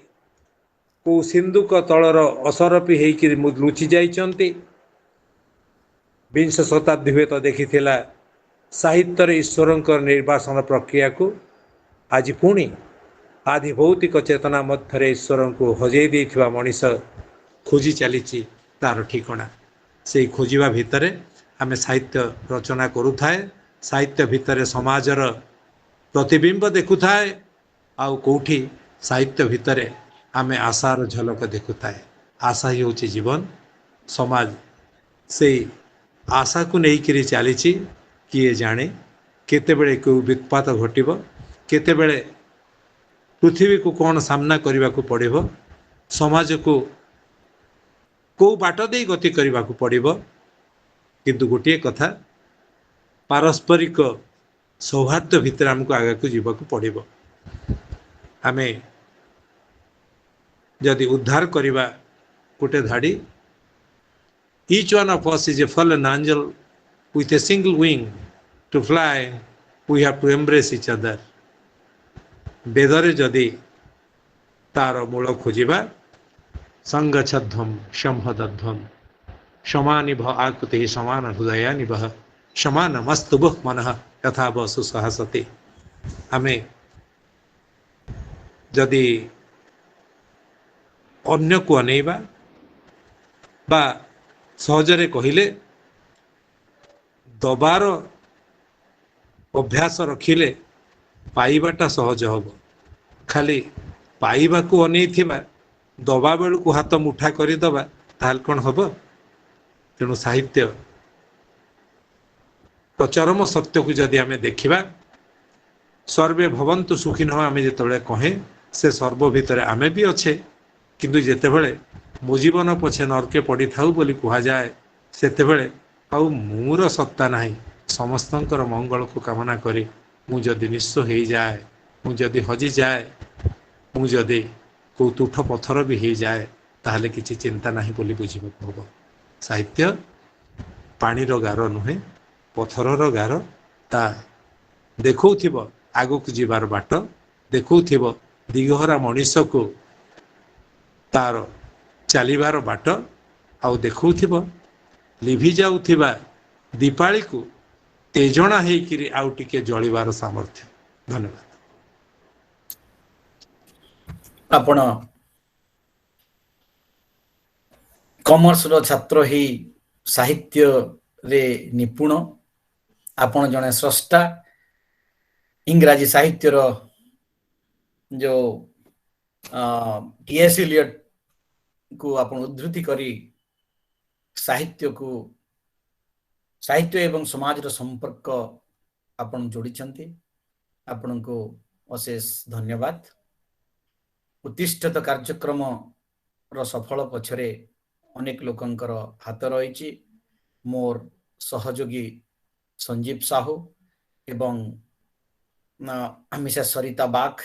କେଉଁ ସିନ୍ଦୁକ ତଳର ଅସରପି ହେଇକିରି ଲୁଚି ଯାଇଛନ୍ତି। ବିଂଶ ଶତାବ୍ଦୀ ହୁଏତ ଦେଖିଥିଲା ସାହିତ୍ୟରେ ଈଶ୍ୱରଙ୍କର ନିର୍ବାସନ ପ୍ରକ୍ରିୟାକୁ। ଆଜି ପୁଣି ଆଦି ଭୌତିକ ଚେତନା ମଧ୍ୟରେ ଈଶ୍ୱରଙ୍କୁ ହଜେଇ ଦେଇଥିବା ମଣିଷ ଖୋଜି ଚାଲିଛି ତାର ଠିକଣା। ସେଇ ଖୋଜିବା ଭିତରେ ଆମେ ସାହିତ୍ୟ ରଚନା କରୁଥାଏ। ସାହିତ୍ୟ ଭିତରେ ସମାଜର ପ୍ରତିବିମ୍ବ ଦେଖୁଥାଏ, ଆଉ କେଉଁଠି ସାହିତ୍ୟ ଭିତରେ ଆମେ ଆଶାର ଝଲକ ଦେଖୁଥାଏ। ଆଶା ହିଁ ହେଉଛି ଜୀବନ। ସମାଜ ସେଇ ଆଶାକୁ ନେଇକରି ଚାଲିଛି। କିଏ ଜାଣେ କେତେବେଳେ କେଉଁ ବିତ୍ପାତ ଘଟିବ, କେତେବେଳେ ପୃଥିବୀକୁ କ'ଣ ସାମ୍ନା କରିବାକୁ ପଡ଼ିବ, ସମାଜକୁ କେଉଁ ବାଟ ଦେଇ ଗତି କରିବାକୁ ପଡ଼ିବ। କିନ୍ତୁ ଗୋଟିଏ କଥା, ପାରସ୍ପରିକ ସୌହାର୍ଦ୍ଦ୍ୟ ଭିତରେ ଆମକୁ ଆଗକୁ ଯିବାକୁ ପଡ଼ିବ। ଆମେ ଯଦି ଉଦ୍ଧାର କରିବା ଗୋଟେ ଧାଡ଼ି, each one of us is a fallen angel with a single wing to fly, we have to embrace each other। ବେଦରେ ଯଦି ତାର ମୂଳ ଖୋଜିବା, ସଙ୍ଗଚ୍ଛଧ୍ୱଂ ସମ୍ହଦଧ୍ୱଂ ସମାନିଭ ଆକୁତି ସମାନ ହୃଦୟାନିଭଃ ସମାନମସ୍ତୁଭଃ ମନଃ ଯଥା ବସୁ ସହସତି। ଆମେ ଯଦି ଅନ୍ୟକୁ ଅନେଇବା ବା ସହଜରେ କହିଲେ ଦବାର ଅଭ୍ୟାସ ରଖିଲେ ପାଇବାଟା ସହଜ ହେବ। ଖାଲି ପାଇବାକୁ ଅନେଇଥିବା दबा बेलू हाथ मुठा करदे ताल कौन हम। तेणु साहित्य चरम सत्य को जदि आम देखा सर्वे भवन्तु सुखिन आम जो कहे से सर्व भितर आम भी अच्छे किंतु जितेबले मो जीवन पछे नरके पड़ी था बोली कह जाए सेतेबले आउ मूर सत्ता नहीं समस्तंकर मंगल को कामना करी मु जदि निस्व हो जाए मुझे हजि जाए मुझे को तुठ पथर भी हो जाए ताहले किसी चिंता नहीं बोली बुझे साहित्य पानी गार नुहे पथर गार ता देखो आगु को जीवार बाट देखो दिगहरा मनीष को तार चलिबार बाट आउ देखो लिभि जाउथिबा दीपाली को तेजना हेकि आउ टिके जलिबार सामर्थ्य। धन्यवाद। आपण कॉमर्स रो छात्र ही साहित्य रे निपुण आपण जने स्रष्टा इंग्राजी साहित्य रो जो टीएस इलियट को आपण उद्धृति करी साहित्य एवं समाज रो संपर्क आपण जोड़िछंती आपण को अशेष धन्यवाद। उत्तिष्ठित कार्यक्रम रो सफल पछरे अनेक लोकंकर हाथ रही मोर सहयोगी संजीव साहू एवं मिसेस सरिता बाग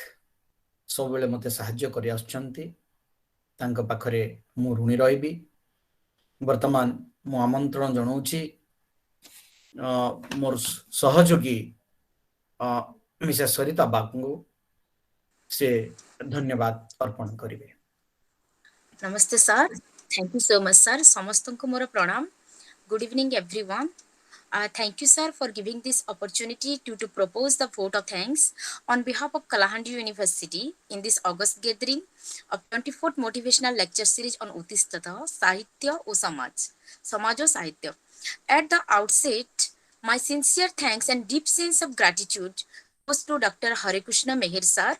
सब बेले मते साहाय्य करि आछंती तांका पाखरे मु ऋणी रहिबी। वर्तमान मु आमंत्रण जनाउछि मोर सहयोगी मिसेस सरिता बाग को से धन्यवाद अर्पण करिवे। नमस्ते sir, thank you so much sir. समस्त को मोर प्रणाम। Good evening everyone. Thank you sir for giving this opportunity to propose the vote of thanks on behalf of Kalahandi University in this August gathering of 24th motivational lecture series on Uttishtata Sahitya o Samaj o Sahitya. At the outset, my sincere thanks and deep sense of gratitude goes to Dr. Harikrishna Meher sir,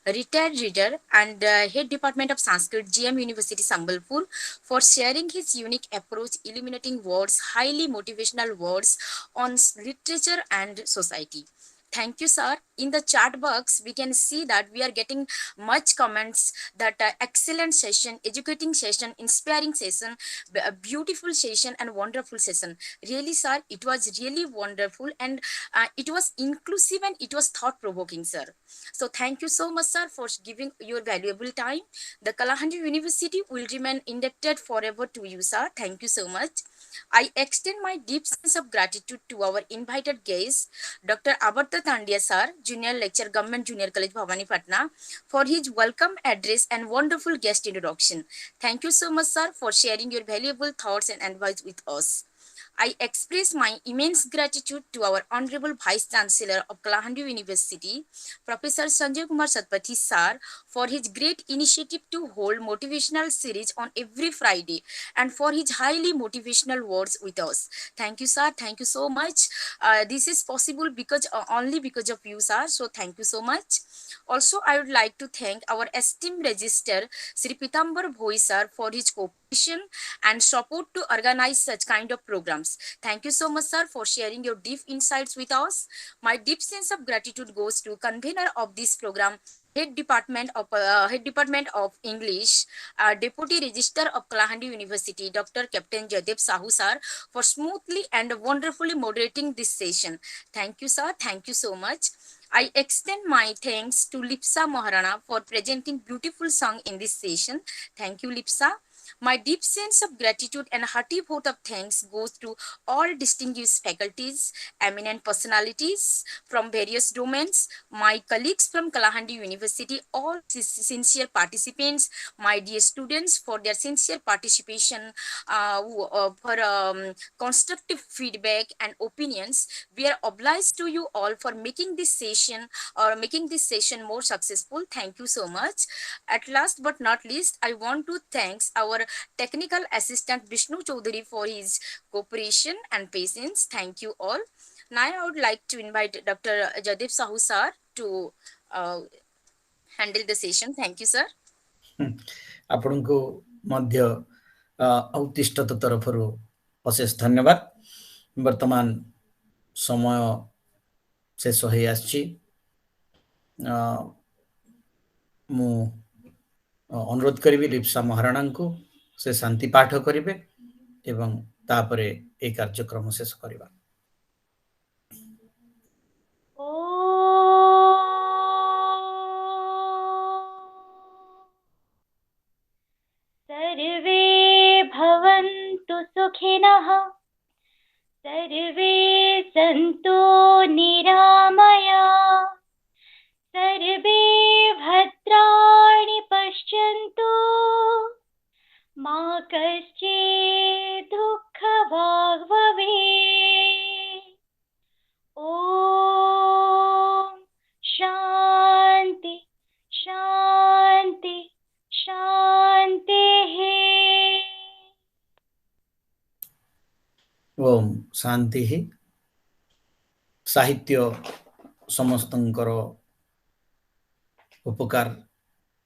retired reader and head department of Sanskrit, GM University Sambalpur, for sharing his unique approach illuminating words, highly motivational words on literature and society. Thank you sir. In the chat box we can see that we are getting much comments that excellent session, educating session, inspiring session, a beautiful session and wonderful session. Really sir, it was really wonderful and it was inclusive and it was thought provoking sir. So thank you so much sir for giving your valuable time. The Kalahandi University will remain indebted forever to you sir. Thank you so much. I extend my deep sense of gratitude to our invited guest, Dr. Abarta Tandia sir, Junior Lecturer, Government Junior College, Bhavani Patna, for his welcome address and wonderful guest introduction. Thank you so much sir for sharing your valuable thoughts and advice with us. I express my immense gratitude to our Honorable Vice Chancellor of Kalahandi University, Professor Sanjay Kumar Satpathy sir, for his great initiative to hold motivational series on every Friday and for his highly motivational words with us. Thank you sir, thank you so much. This is possible because only because of you sir, so thank you so much. Also, I would like to thank our esteemed Register Sri Pitambar Bhoi sir for his cooperation and support to organize such kind of programs. Thank you so much sir for sharing your deep insights with us. My deep sense of gratitude goes to convener of this program, Head Department of English, Deputy Register of Kalahandi University, Dr. Captain Jaidev Sahu sir, for smoothly and wonderfully moderating this session. Thank you sir, thank you so much. I extend my thanks to Lipsa Maharana for presenting beautiful song in this session. Thank you Lipsa. My deep sense of gratitude and hearty vote of thanks goes to all distinguished faculties, eminent personalities from various domains, my colleagues from Kalahandi University, all sincere participants, my dear students for their sincere participation, for constructive feedback and opinions. We are obliged to you all for making this session more successful. Thank you so much. At last but not least, I want to thank our technical assistant Vishnu Chaudhary for his cooperation and patience. Thank you all. Now I would like to invite Dr. Jaidev Sahu sir to handle the session. Thank you sir. आपण को मध्य औतिष्ठत तरफ अशेष धन्यवाद। वर्तमान समय शेष हो आसी मु अनुरोध करी लिप्सा महाराणा को से शांति पाठ करेंगे एवं तापरे ए कार्यक्रम शेष करवा। सर्वे भवन्तु सुखिनः, सर्वे सन्तु निरामया, सर्वे भद्राणि पश्यन्तु, मा कश्चित् दुःखभाग् भवेत्। ॐ शान्ति शान्ति शान्तिः। ओम शांति। साहित्य समस्तंकर उपकार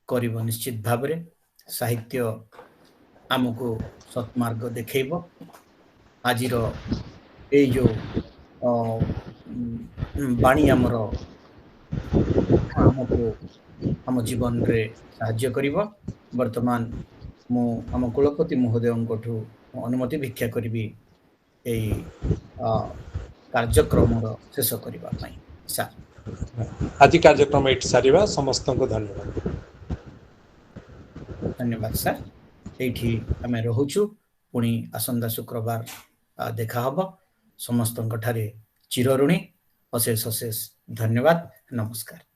करिब निश्चित भाव में। साहित्य आमको सत्मार्ग देखैब। आजिर ए जो बाणी आमर आमको आम जीवन रे साहाय्य करिब। वर्तमान मु आम कुलपति महोदय अनुमति भिक्षा करी कार्यक्रम शेष करने सर। आज कार्यक्रम ये सारिबा। समस्त को धन्यवाद। धन्यवाद सर। ये आम रोचु पुणी आसंता शुक्रवार देखा हब। समस्त चिर ऋणी। अशेष अशेष धन्यवाद। नमस्कार।